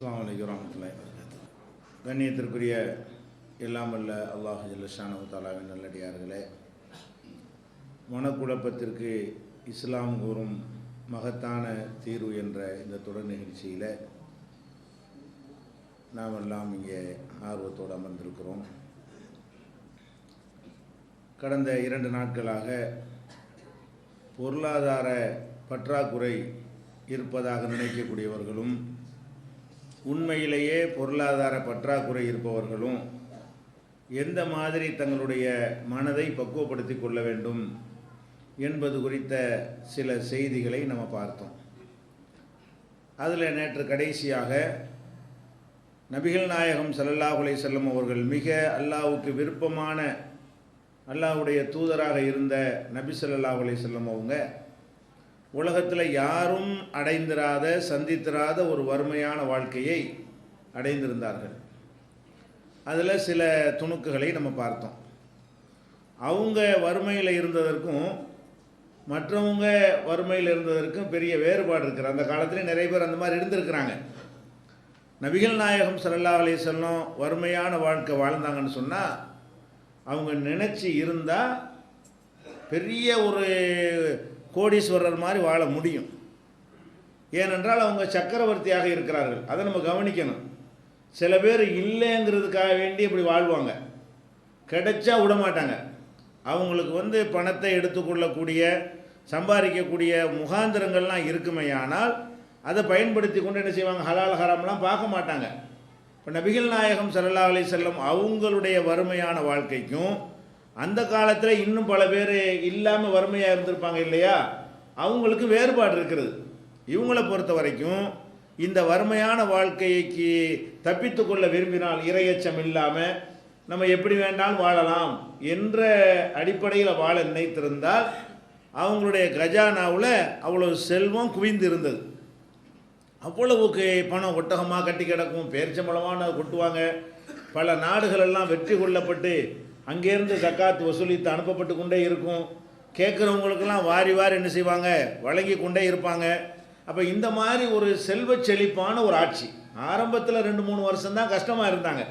அஸ்ஸலாமு அலைக்கும் வரஹ்மத்துல்லாஹி வபரகாத்துஹு. கண்ணியத்திற்குரிய எல்லாம் வல்ல அல்லாஹ் ஜல்ல ஷானஹு தஆலாவின் நல்லடியார்களே, மனக்குழப்பத்திற்கு இஸ்லாம் கூறும் மகத்தான தீர்வு என்ற இந்த தொடர் நிகழ்ச்சியில் நாம் எல்லாம் இங்கே ஆர்வத்தோடு அமர்ந்திருக்கிறோம். கடந்த 2 நாட்களாக பொருளாதார பற்றாக்குறை இருப்பதாக நினைக்கக்கூடியவர்களும் உண்மையிலேயே பொருளாதார பற்றாக்குறை இருப்பவர்களும் எந்த மாதிரி தங்களுடைய மனதை பக்குவப்படுத்தி கொள்ள வேண்டும் என்பது குறித்த சில செய்திகளை நம்ம பார்த்தோம். அதில் நேற்று கடைசியாக நபிகள் நாயகம் ஸல்லல்லாஹு அலைஹி வஸல்லம் அவர்கள் மிக அல்லாஹ்வுக்கு விருப்பமான அல்லாஹ்வுடைய தூதராக இருந்த நபி ஸல்லல்லாஹு அலைஹி வஸல்லம் அவங்க உலகத்தில் யாரும் அடைந்திராத சந்தித்திராத ஒரு வறுமையான வாழ்க்கையை அடைந்திருந்தார்கள். அதில் சில துணுக்குகளை நம்ம பார்த்தோம். அவங்க வறுமையில் இருந்ததற்கும் மற்றவங்க வறுமையில் இருந்ததற்கும் பெரிய வேறுபாடு இருக்குது. அந்த காலத்தில் நிறைய பேர் அந்த மாதிரி இருந்திருக்கிறாங்க. நபிகள் நாயகம் ஸல்லல்லாஹு அலைஹி வஸல்லம் வறுமையான வாழ்க்கை வாழ்ந்தாங்கன்னு சொன்னால் அவங்க நினச்சி இருந்தால் பெரிய ஒரு கோடீஸ்வரர் மாதிரி வாழ முடியும். ஏனென்றால் அவங்க சக்கரவர்த்தியாக இருக்கிறார்கள். அதை நம்ம கவனிக்கணும். சில பேர் இல்லைங்கிறதுக்காக வேண்டி இப்படி வாழ்வாங்க, கிடைச்சா விட மாட்டாங்க. அவங்களுக்கு பணத்தை எடுத்துக்கொள்ளக்கூடிய சம்பாதிக்கக்கூடிய முகாந்திரங்கள்லாம் இருக்குமையானால் அதை பயன்படுத்தி கொண்டு என்ன செய்வாங்க, ஹலால் ஹராம்லாம் பார்க்க மாட்டாங்க. இப்போ நபிகள் நாயகம் ஸல்லல்லாஹு அலைஹி வஸல்லம் அவங்களுடைய வறுமையான வாழ்க்கைக்கும் அந்த காலத்தில் இன்னும் பல பேர் இல்லாமல் வறுமையாக இருந்திருப்பாங்க இல்லையா, அவங்களுக்கு வேறுபாடு இருக்கிறது. இவங்களை பொறுத்த வரைக்கும் இந்த வறுமையான வாழ்க்கைக்கு தப்பித்து கொள்ள விரும்பினால் இறையச்சம் இல்லாமல் நம்ம எப்படி வேண்டாலும் வாழலாம் என்ற அடிப்படையில் வாழ நினைத்திருந்தால் அவங்களுடைய கஜானாவில் அவ்வளவு செல்வம் குவிந்து இருந்தது. அவ்வளவுக்கு பணம் ஒட்டகமாக கட்டி கிடக்கும், பேரிச்சம்பழமான கொட்டுவாங்க. பல நாடுகளெல்லாம் வெற்றி கொள்ளப்பட்டு அங்கேருந்து ஜக்காத் வசூலித்து அனுப்பப்பட்டு கொண்டே இருக்கும். கேட்குறவங்களுக்கெல்லாம் வாரி வாரி என்ன செய்வாங்க, வழங்கி கொண்டே இருப்பாங்க. அப்போ இந்த மாதிரி ஒரு செல்வ செழிப்பான ஒரு ஆட்சி. ஆரம்பத்தில் 2-3 வருஷம்தான் கஷ்டமாக இருந்தாங்க.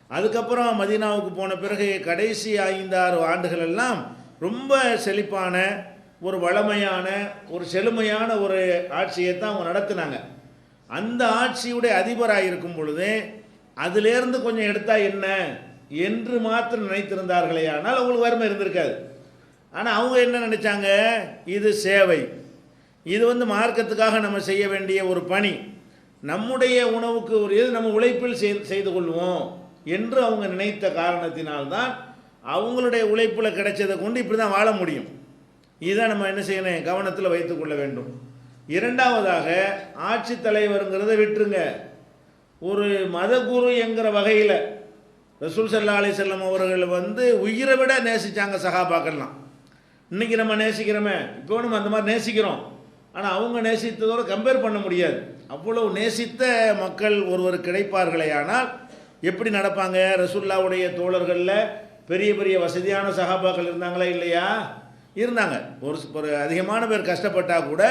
அதுக்கப்புறம் மதீனாவுக்கு போன பிறகு கடைசி 5-6 ஆண்டுகள் எல்லாம் ரொம்ப செழிப்பான ஒரு வளமையான ஒரு செழுமையான ஒரு ஆட்சியை தான் அவங்க நடத்தினாங்க. அந்த ஆட்சியுடைய அதிபராக இருக்கும் பொழுது அதிலேருந்து கொஞ்சம் எடுத்தால் என்ன என்று மாத்திரம் நினைத்திருந்தார்களே, ஆனால் அவங்களுக்கு வறுமை இருந்திருக்காது. ஆனால் அவங்க என்ன நினைச்சாங்க, இது சேவை, இது மார்க்கத்துக்காக நம்ம செய்ய வேண்டிய ஒரு பணி, நம்முடைய உணவுக்கு ஒரு இது நம்ம உழைப்பில் செய்து கொள்வோம் என்று அவங்க நினைத்த காரணத்தினால்தான் அவங்களுடைய உழைப்பில் கிடைச்சதை கொண்டு இப்படி தான் வாழ முடியும். இதை நம்ம என்ன செய்யணும், கவனத்தில் வைத்து கொள்ள வேண்டும். இரண்டாவதாக ஆட்சி தலைவருங்கிறத விட்டுருங்க. ஒரு மதகுரு என்கிற வகையில் ரசூல் ஸல்லல்லாஹு அலைஹி வஸல்லம் அவர்கள் உயிரை விட நேசித்தாங்க சஹாபாக்கள்லாம். இன்றைக்கி நம்ம நேசிக்கிறோமே, இப்போ நம்ம அந்த மாதிரி நேசிக்கிறோம். ஆனால் அவங்க நேசித்ததோடு கம்பேர் பண்ண முடியாது. அவ்வளவு நேசித்த மக்கள் ஒருவர் கிடைப்பார்களே, ஆனால் எப்படி நடப்பாங்க? ரசூலுல்லாஹ்வுடைய தோழர்களில் பெரிய பெரிய வசதியான சஹாபாக்கள் இருந்தாங்களா இல்லையா? இருந்தாங்க. ஒரு அதிகமான பேர் கஷ்டப்பட்டால் கூட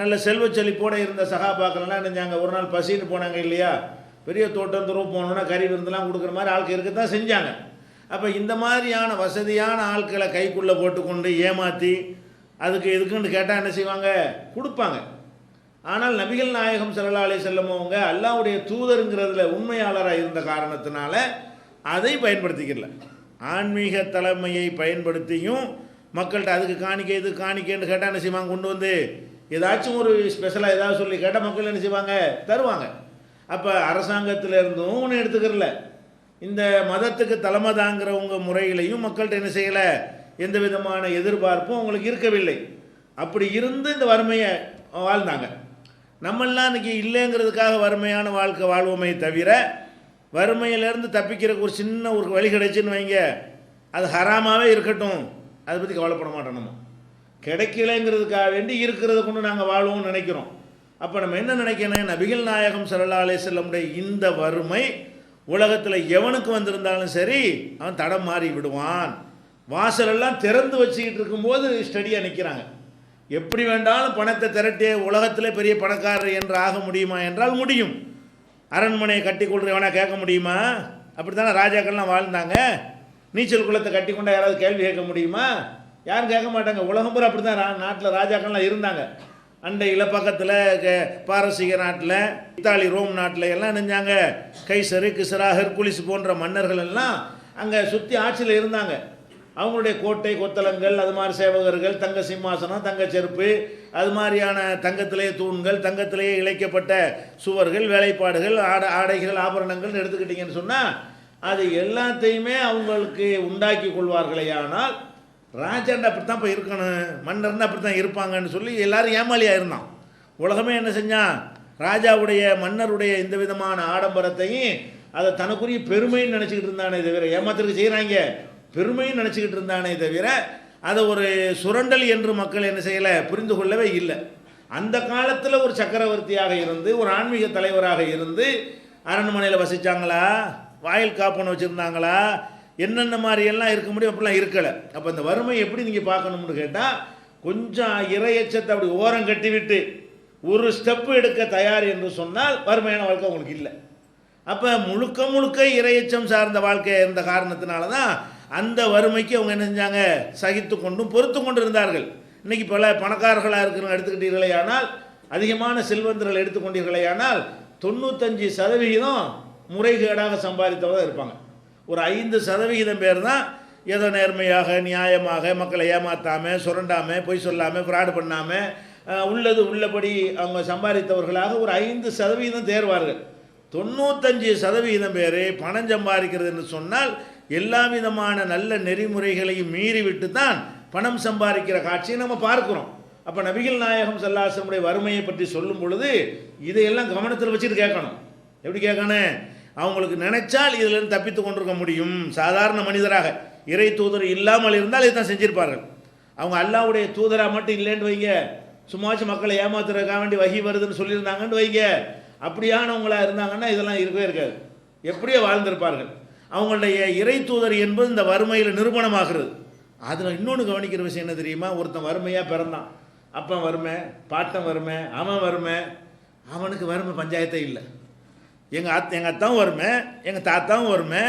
நல்ல செல்வ செழிப்போடு இருந்த சஹாபாக்கள்லாம் நினைஞ்சாங்க, ஒரு நாள் பசின்னு போனாங்க இல்லையா, பெரிய தோட்டம் துறவு போனோன்னா கறி விருந்தெல்லாம் கொடுக்குற மாதிரி ஆட்கள் இருக்க தான் செஞ்சாங்க. அப்போ இந்த மாதிரியான வசதியான ஆட்களை கைக்குள்ளே போட்டுக்கொண்டு ஏமாற்றி அதுக்கு எதுக்குன்னு கேட்டால் என்ன செய்வாங்க, கொடுப்பாங்க. ஆனால் நபிகள் நாயகம் ஸல்லல்லாஹு அலைஹி வஸல்லம் அவங்க அல்லாஹ்வுடைய தூதருங்கிறதுல உண்மையாளராக இருந்த காரணத்தினால அதை பயன்படுத்திக்கல. ஆன்மீக தலைமையை பயன்படுத்தியும் மக்கள்கிட்ட அதுக்கு காணிக்கை இது காணிக்கைன்னு கேட்டால் என்ன செய்வாங்க, கொண்டு ஏதாச்சும் ஒரு ஸ்பெஷலாக ஏதாவது சொல்லி கேட்டால் மக்கள் என்ன செய்வாங்க, தருவாங்க. அப்போ அரசாங்கத்தில் இருந்தும் ஒன்று எடுத்துக்கிறல, இந்த மதத்துக்கு தலைமை தாங்கிறவங்க முறையிலையும் மக்கள்கிட்ட என்ன செய்யலை, எந்த விதமான எதிர்பார்ப்பும் அவங்களுக்கு இருக்கவில்லை. அப்படி இருந்து இந்த வறுமையை வாழ்ந்தாங்க. நம்மெல்லாம் இன்றைக்கி இல்லைங்கிறதுக்காக வறுமையான வாழ்க்கை வாழ்வோமே தவிர, வறுமையிலேருந்து தப்பிக்கிறதுக்கு ஒரு சின்ன ஒரு வழி கிடைச்சுன்னு வைங்க, அது ஹராமாகவே இருக்கட்டும், அதை பற்றி கவலைப்பட மாட்டோம். நம்ம கிடைக்கலைங்கிறதுக்காக வேண்டி இருக்கிறத கொண்டு நாங்கள் வாழ்வோம்னு நினைக்கிறோம். அப்போ நம்ம என்ன நினைக்கணும், நபிகள் நாயகம் ஸல்லல்லாஹு அலைஹி வஸல்லம் இந்த வறுமை உலகத்தில் எவனுக்கு வந்திருந்தாலும் சரி அவன் தடம் மாறி விடுவான். வாசலெல்லாம் திறந்து வச்சுக்கிட்டு இருக்கும்போது ஸ்டடியாக நிற்கிறாங்க. எப்படி வேண்டாலும் பணத்தை திரட்டி உலகத்தில் பெரிய பணக்காரர் என்று ஆக முடியுமா என்றால் முடியும். அரண்மனையை கட்டி கொள்றவனா கேட்க முடியுமா? அப்படி தானே ராஜாக்கள்லாம் வாழ்ந்தாங்க. நீச்சல் குளத்தை கட்டி கொண்டா யாராவது கேள்வி கேட்க முடியுமா? யாரும் கேட்க மாட்டாங்க. உலகம் பூரா அப்படி தான் நாட்டில் ராஜாக்கள்லாம் இருந்தாங்க. அண்டையில் பக்கத்தில் பாரசீக நாட்டில், இத்தாலி ரோம் நாட்டில் எல்லாம் நினைஞ்சாங்க. கைசரு, கிசரா, ஹெர்குலிஸ் போன்ற மன்னர்கள் எல்லாம் அங்கே சுற்றி ஆட்சியில் இருந்தாங்க. அவங்களுடைய கோட்டை கொத்தளங்கள், அது மாதிரி சேவகர்கள், தங்க சிம்மாசனம், தங்க செருப்பு, அது மாதிரியான தங்கத்திலேயே தூண்கள், தங்கத்திலேயே இழைக்கப்பட்ட சுவர்கள், வேலைப்பாடுகள், ஆடைகள், ஆபரணங்கள் எடுத்துக்கிட்டிங்கன்னு சொன்னால் அது எல்லாத்தையுமே அவங்களுக்கு உண்டாக்கி கொள்வார்களே. ஆனால் ராஜாண்ட அப்படி தான் இப்போ இருக்கணும், மன்னர்னா அப்படி தான் இருப்பாங்கன்னு சொல்லி எல்லாரும் ஏமாளியாக இருந்தான். உலகமே என்ன செஞ்சான்? ராஜாவுடைய மன்னருடைய இந்த விதமான ஆடம்பரத்தையும் அதை தனக்குரிய பெருமைன்னு நினச்சிக்கிட்டு இருந்தானே தவிர, ஏமாத்திற்கு செய்கிறாங்க பெருமைன்னு நினச்சிக்கிட்டு இருந்தானே தவிர அதை ஒரு சுரண்டல் என்று மக்கள் என்ன செய்யலை, புரிந்து கொள்ளவே இல்லை. அந்த காலத்தில் ஒரு சக்கரவர்த்தியாக இருந்து, ஒரு ஆன்மீக தலைவராக இருந்து அரண்மனையில் வசித்தாங்களா, வாயில் காப்பனை வச்சுருந்தாங்களா, என்னென்ன மாதிரியெல்லாம் இருக்க முடியும், அப்படிலாம் இருக்கலை. அப்போ இந்த வறுமை எப்படி நீங்கள் பார்க்கணும்னு கேட்டால், கொஞ்சம் இறையச்சத்தை அப்படி ஓரம் கட்டிவிட்டு ஒரு ஸ்டெப்பு எடுக்க தயார் என்று சொன்னால் வறுமையான வாழ்க்கை உங்களுக்கு இல்லை. அப்போ முழுக்க முழுக்க இறையச்சம் சார்ந்த வாழ்க்கை இருந்த காரணத்தினால தான் அந்த வறுமைக்கு அவங்க என்ன செஞ்சாங்க, சகித்து கொண்டும் பொறுத்து கொண்டு இருந்தார்கள். இன்றைக்கி பல பணக்காரர்களாக இருக்கிறவங்க எடுத்துக்கிட்டீர்களே ஆனால், அதிகமான செல்வந்தர்கள் எடுத்துக்கொண்டீர்களே ஆனால் 95% முறைகேடாக சம்பாதித்தவங்க இருப்பாங்க. ஒரு 5% பேர் தான் ஏதோ நேர்மையாக நியாயமாக மக்களை ஏமாற்றாமல், சுரண்டாமல், பொய் சொல்லாமல், ஃப்ராடு பண்ணாமல் உள்ளது உள்ளபடி அவங்க சம்பாதித்தவர்களாக ஒரு 5% தேர்வார்கள். 95% பேர் பணம் சம்பாதிக்கிறது என்று சொன்னால் எல்லா விதமான நல்ல நெறிமுறைகளையும் மீறிவிட்டு தான் பணம் சம்பாதிக்கிற காட்சியை நம்ம பார்க்குறோம். அப்போ நபிகள் நாயகம் ஸல்லல்லாஹு அலைஹி வஸல்லம் வறுமையை பற்றி சொல்லும் பொழுது இதையெல்லாம் கவனத்தில் வச்சுட்டு கேட்கணும். எப்படி கேட்கணும்? அவங்களுக்கு நினைச்சால் இதிலிருந்து தப்பித்து கொண்டிருக்க முடியும். சாதாரண மனிதராக இறை தூதர் இல்லாமல் இருந்தால் இதை தான் செஞ்சிருப்பார்கள். அவங்க அல்லாஹ்வுடைய தூதராக மட்டும் இல்லைன்னு வைங்க, சும்மாச்சும் மக்களை ஏமாத்துறதுக்காக வேண்டி வஹி வருதுன்னு சொல்லியிருந்தாங்கன்னு வைங்க, அப்படியானவங்களாக இருந்தாங்கன்னா இதெல்லாம் இருக்கவே இருக்காது, எப்படியோ வாழ்ந்திருப்பார்கள். அவங்களுடைய இறை தூதர் என்பது இந்த வறுமையில் நிரூபணமாகிறது. அதில் இன்னொன்று கவனிக்கிற விஷயம் என்ன தெரியுமா? ஒருத்தன் வறுமையாக பிறந்தான், அப்பன் வறுமை, பாட்டன் வறுமை, அவன் வறுமை, அவனுக்கு வறுமை பஞ்சாயத்தே இல்லை. எங்கள் அத்தாவும் வறுமை, எங்கள் தாத்தாவும் வறுமை,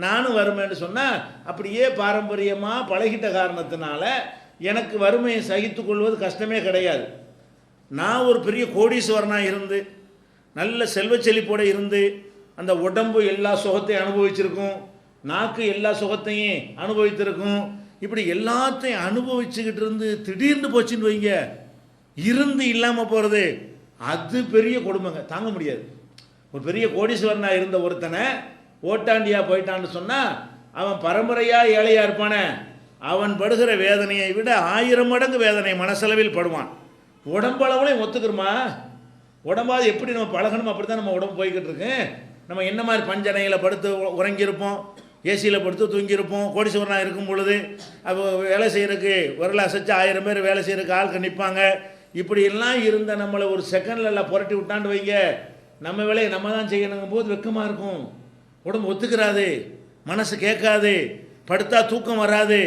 நானும் வறுமைன்னு சொன்னால் அப்படியே பாரம்பரியமாக பழகிட்ட காரணத்தினால எனக்கு வறுமையை சகித்து கொள்வது கஷ்டமே கிடையாது. நான் ஒரு பெரிய கோடீஸ்வரனாக இருந்து நல்ல செல்வ செழிப்போடு இருந்து அந்த உடம்பு எல்லா சுகத்தையும் அனுபவிச்சிருக்கும், நாக்கு எல்லா சுகத்தையும் அனுபவித்திருக்கும், இப்படி எல்லாத்தையும் அனுபவிச்சுக்கிட்டு இருந்து திடீர்னு போச்சுன்னு வைங்க, இருந்து இல்லாமல் போகிறது அது பெரிய கொடுமைங்க, தாங்க முடியாது. ஒரு பெரிய கோடீஸ்வரனாக இருந்த ஒருத்தனை ஓட்டாண்டியாக போயிட்டான்னு சொன்னால் அவன் பரம்பரையாக ஏழையாக இருப்பானே, அவன் படுகிற வேதனையை விட 1000 மடங்கு வேதனை மனசளவில் படுவான். உடம்பளவுலையும் ஒத்துக்கிறோமா? உடம்பாவது எப்படி நம்ம பழகணும் அப்படி தான் நம்ம உடம்பு போய்கிட்டு இருக்கு. நம்ம என்ன மாதிரி பஞ்சனையில் படுத்து உறங்கியிருப்போம், ஏசியில் படுத்து தூங்கியிருப்போம். கோடீஸ்வரனாக இருக்கும் பொழுது அப்போ வேலை செய்கிறதுக்கு வரல அசைச்சு 1000 பேர் வேலை செய்கிறதுக்கு ஆட்கள் நிற்பாங்க. இப்படியெல்லாம் இருந்த நம்மளை ஒரு செகண்டில் எல்லாம் புரட்டி விட்டாண்டு வைங்க, நம்ம வேலையை நம்ம தான் செய்யணுங்கும் போது வெக்கமாக இருக்கும். உடம்பு ஒத்துக்கிறாது, மனசு கேட்காது, படுத்தா தூக்கம் வராது.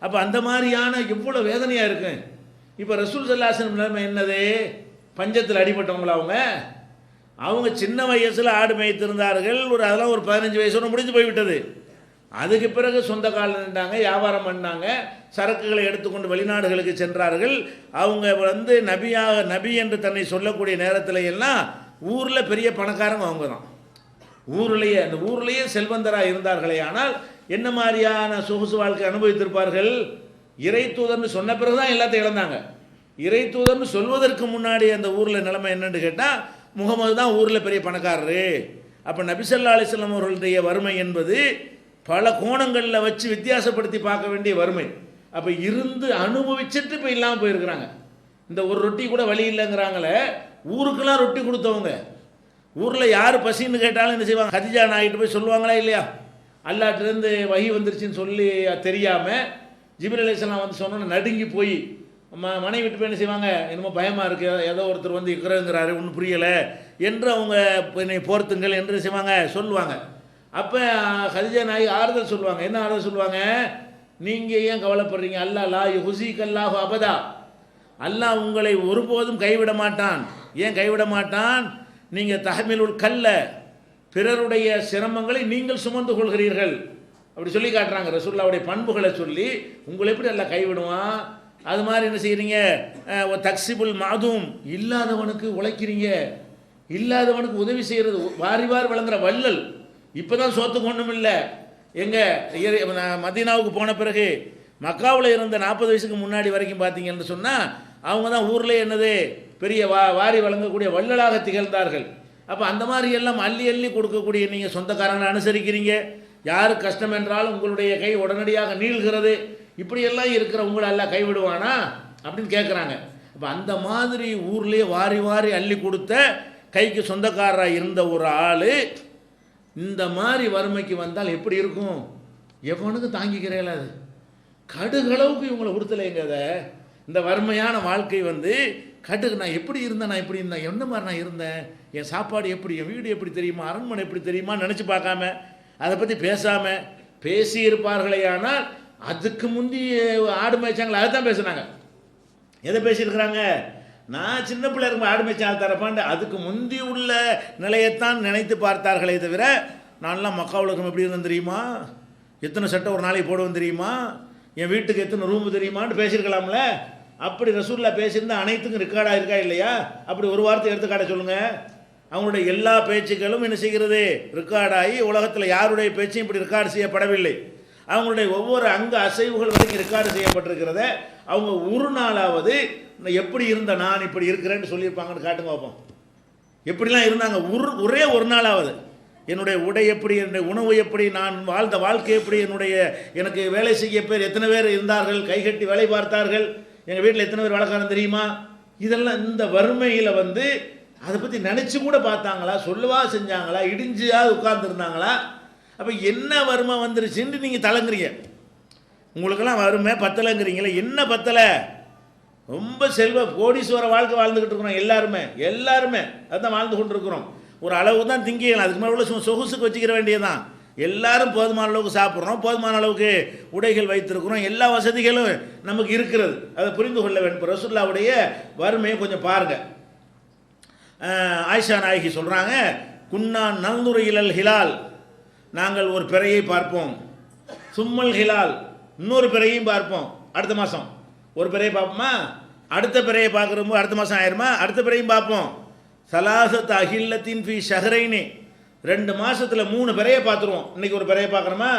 அப்போ அந்த மாதிரியான எவ்வளோ வேதனையாக இருக்கு. இப்போ ரசூல் ஸல்லல்லாஹு அலைஹி வஸல்லம் நிலைமை என்னது? பஞ்சத்தில் அடிபட்டவங்களா அவங்க சின்ன வயசில் ஆடு மேய்த்திருந்தார்கள். அதெல்லாம் ஒரு 15 வயசோட முடிஞ்சு போய்விட்டது. அதுக்கு பிறகு சொந்த காலில் நின்றாங்க, வியாபாரம் பண்ணாங்க, சரக்குகளை எடுத்துக்கொண்டு வெளிநாடுகளுக்கு சென்றார்கள். அவங்க நபி என்று தன்னை சொல்லக்கூடிய நேரத்தில் எல்லாம் ஊரில் பெரிய பணக்காரங்க அவங்க தான். அந்த ஊர்லேயே செல்வந்தராக இருந்தார்களே. ஆனால் என்ன மாதிரியான சொகுசு வாழ்க்கை அனுபவித்திருப்பார்கள்? இறை தூதர்னு சொன்ன பிறகு தான் எல்லாத்தையும் இழந்தாங்க. இறை தூதர்னு சொல்வதற்கு முன்னாடி அந்த ஊரில் நிலைமை என்னன்னு கேட்டால், முகமது தான் ஊரில் பெரிய பணக்காரரு. அப்போ நபி ஸல்லல்லாஹு அலைஹி வஸல்லம் அவர்களுடைய வறுமை என்பது பல கோணங்களில் வச்சு வித்தியாசப்படுத்தி பார்க்க வேண்டிய வறுமை. அப்போ இருந்து அனுபவிச்சுட்டு இப்போ இல்லாமல் போயிருக்கிறாங்க. இந்த ஒரு ரொட்டி கூட வழி இல்லைங்கிறாங்களே, ஊருக்கெல்லாம் ரொட்டி கொடுத்தவங்க. ஊரில் யார் பசின்னு கேட்டாலும் என்ன செய்வாங்க? கதிஜா நாயிட்டு போய் சொல்லுவாங்களா இல்லையா? அல்லாட்டிலேருந்து வஹி வந்துருச்சுன்னு சொல்லி தெரியாமல் ஜிப்ரீல் அலைஹிஸ்ஸலாம் வந்து சொன்னோன்னு நடுங்கி போய் மனைவி விட்டு போய் என்ன செய்வாங்க? என்னமோ பயமாக இருக்குது, ஏதோ ஒருத்தர் வந்து இருக்கிறாரு, ஒன்றும் புரியலை என்று அவங்க என்னை போர்த்துங்கள் என்று செய்வாங்க, சொல்லுவாங்க. அப்போ கதிஜா நாயி ஆறுதல் சொல்லுவாங்க. என்ன ஆறுதல் சொல்லுவாங்க? நீங்கள் ஏன் கவலைப்படுறீங்க? அல்லாஹ் லா யுஹ்ஸிகல்லாஹு அபதா, அல்லாஹ் உங்களை ஒருபோதும் கைவிட மாட்டான். ஏன் கைவிட மாட்டான்? நீங்கள் தஹ்மிலுல் கல்ல, பிறருடைய சிரமங்களை நீங்கள் சுமந்து கொள்கிறீர்கள். அப்படி சொல்லி காட்டுறாங்க. ரசூலுல்லாஹ்வுடைய பண்புகளை சொல்லி உங்களை எப்படி எல்லாம் கைவிடுவான். அது மாதிரி என்ன செய்கிறீங்க, தக்சிபுல் மாதும், இல்லாதவனுக்கு உழைக்கிறீங்க, இல்லாதவனுக்கு உதவி செய்கிறது, வாரி வாரி வழங்குற வள்ளல். இப்போ தான் சோத்துக்கு ஒன்றும் இல்லை. மதீனாவுக்கு போன பிறகு மக்காவில் இருந்த 40 வயசுக்கு முன்னாடி வரைக்கும் பார்த்தீங்கன்னு சொன்னால் அவங்க தான் ஊரில் என்னது பெரிய வாரி வழங்கக்கூடிய வள்ளலாக திகழ்ந்தார்கள். அப்போ அந்த மாதிரி எல்லாம் அள்ளி அள்ளி கொடுக்கக்கூடிய நீங்கள் சொந்தக்காரங்களை அனுசரிக்கிறீங்க. யார் கஷ்டம் என்றாலும் உங்களுடைய கை உடனடியாக நீள்கிறது. இப்படியெல்லாம் இருக்கிற உங்களை எல்லாம் கைவிடுவானா அப்படின்னு கேட்குறாங்க. அப்போ அந்த மாதிரி ஊர்லேயே வாரி வாரி அள்ளி கொடுத்த கைக்கு சொந்தக்காரராக இருந்த ஒரு ஆள் இந்த மாதிரி வறுமைக்கு வந்தால் எப்படி இருக்கும்? எவனுக்கு தாங்கிக்கிறேல, அது கடுகளவுக்கு இவங்களை உடுத்தலைங்க. அதை இந்த வறுமையான வாழ்க்கை வந்து கடுகு, நான் எப்படி இருந்தேன், நான் எப்படி இருந்தேன், என்ன மாதிரி நான் இருந்தேன், என் சாப்பாடு எப்படி, என் வீடு எப்படி தெரியுமா, அரண்மனை எப்படி தெரியுமா நினச்சி பார்க்காம, அதை பற்றி பேசாமல் பேசியிருப்பார்களே. ஆனால் அதுக்கு முந்தி ஆடு மேய்ச்சாங்களே அதை தான் பேசுனாங்க. எதை பேசியிருக்கிறாங்க? நான் சின்ன பிள்ளை இருக்கும் ஆடு மேய்ச்சி ஆள் தரப்பாண்டு அதுக்கு முந்தி உள்ள நிலையத்தான் நினைத்து பார்த்தார்களே தவிர, நான்லாம் மக்காவில் இருக்கும் எப்படி இருந்தேன் தெரியுமா, எத்தனை சட்டை ஒரு நாளைக்கு போடுவேன் தெரியுமா, என் வீட்டுக்கு எத்தனை ரூமு தெரியுமான்னு பேசியிருக்கலாம்ல. அப்படி ரசூலுல்லாஹ் பேசியிருந்தால் அனைத்துக்கும் ரெக்கார்டாக இருக்கா இல்லையா? அப்படி ஒரு வார்த்தை எடுத்துக்காட்ட சொல்லுங்கள். அவங்களுடைய எல்லா பேச்சுக்களும் என்ன செய்கிறது, ரெக்கார்டாகி உலகத்தில் யாருடைய பேச்சும் இப்படி ரெக்கார்டு செய்யப்படவில்லை. அவங்களுடைய ஒவ்வொரு அங்க அசைவுகள் வரைக்கும் ரெக்கார்டு செய்யப்பட்டிருக்கிறத அவங்க ஒரு நாளாவது எப்படி இருந்த நான் இப்படி இருக்கிறேன்னு சொல்லியிருப்பாங்கன்னு காட்டுங்க பார்ப்போம். எப்படிலாம் இருந்தாங்க ஒரே ஒரு நாளாவது, என்னுடைய உடை எப்படி, என்னுடைய உணவு எப்படி, நான் வாழ்ந்த வாழ்க்கை எப்படி, எனக்கு வேலை செய்ய பேர் எத்தனை பேர் இருந்தார்கள், கைகட்டி வேலை பார்த்தார்கள், எங்கள் வீட்டில் எத்தனை பேர் வேலைக்காரன் தெரியுமா, இதெல்லாம் இந்த வறுமையில் வந்து அதை பற்றி நினச்சி கூட பார்த்தாங்களா, சொல்லவா செஞ்சாங்களா, இடிஞ்சியாவது உட்கார்ந்துருந்தாங்களா? அப்போ என்ன வறுமை வந்துருச்சுன்னு நீங்கள் தலங்குறீங்க. உங்களுக்கெல்லாம் வறுமை பத்தலைங்கிறீங்களே, என்ன பத்தலை? ரொம்ப செல்வ கோடீஸ்வர வாழ்க்கை வாழ்ந்துக்கிட்டு இருக்கிறோம் எல்லாருமே அதுதான் வாழ்ந்து கொண்டு இருக்கிறோம். ஒரு அளவு தான் திங்கிக்கலாம், அதுக்கு மேலே உள்ள சொகுசுக்கு வச்சுக்கிற வேண்டியதுதான். எல்லாரும் போதுமான அளவுக்கு சாப்பிட்றோம், போதுமான அளவுக்கு உடைகள் வைத்திருக்கிறோம், எல்லா வசதிகளும் நமக்கு இருக்கிறது. அதை புரிந்து கொள்ள வேண்டும். ரசூலுல்லாஹ்வுடைய வறுமையை கொஞ்சம் பாருங்கள். ஆயிஷா நாயகி சொல்கிறாங்க, குன்னா நந்துரு இலல் ஹிலால், நாங்கள் ஒரு பிறையை பார்ப்போம், சும்மல் ஹிலால், இன்னொரு பிறையையும் பார்ப்போம். அடுத்த மாதம் ஒரு பிறையை பார்ப்போமா, அடுத்த பிறையை பார்க்குறப்போ அடுத்த மாதம் ஆயிருமா, அடுத்த பிறையும் பார்ப்போம். சலாசத் அகில்லத்தின் ஃபி ஷஹரைனி, 2 மாதத்தில் 3 பிறையை பார்த்துருவோம். இன்றைக்கி ஒரு பிறையை பார்க்குறோமா,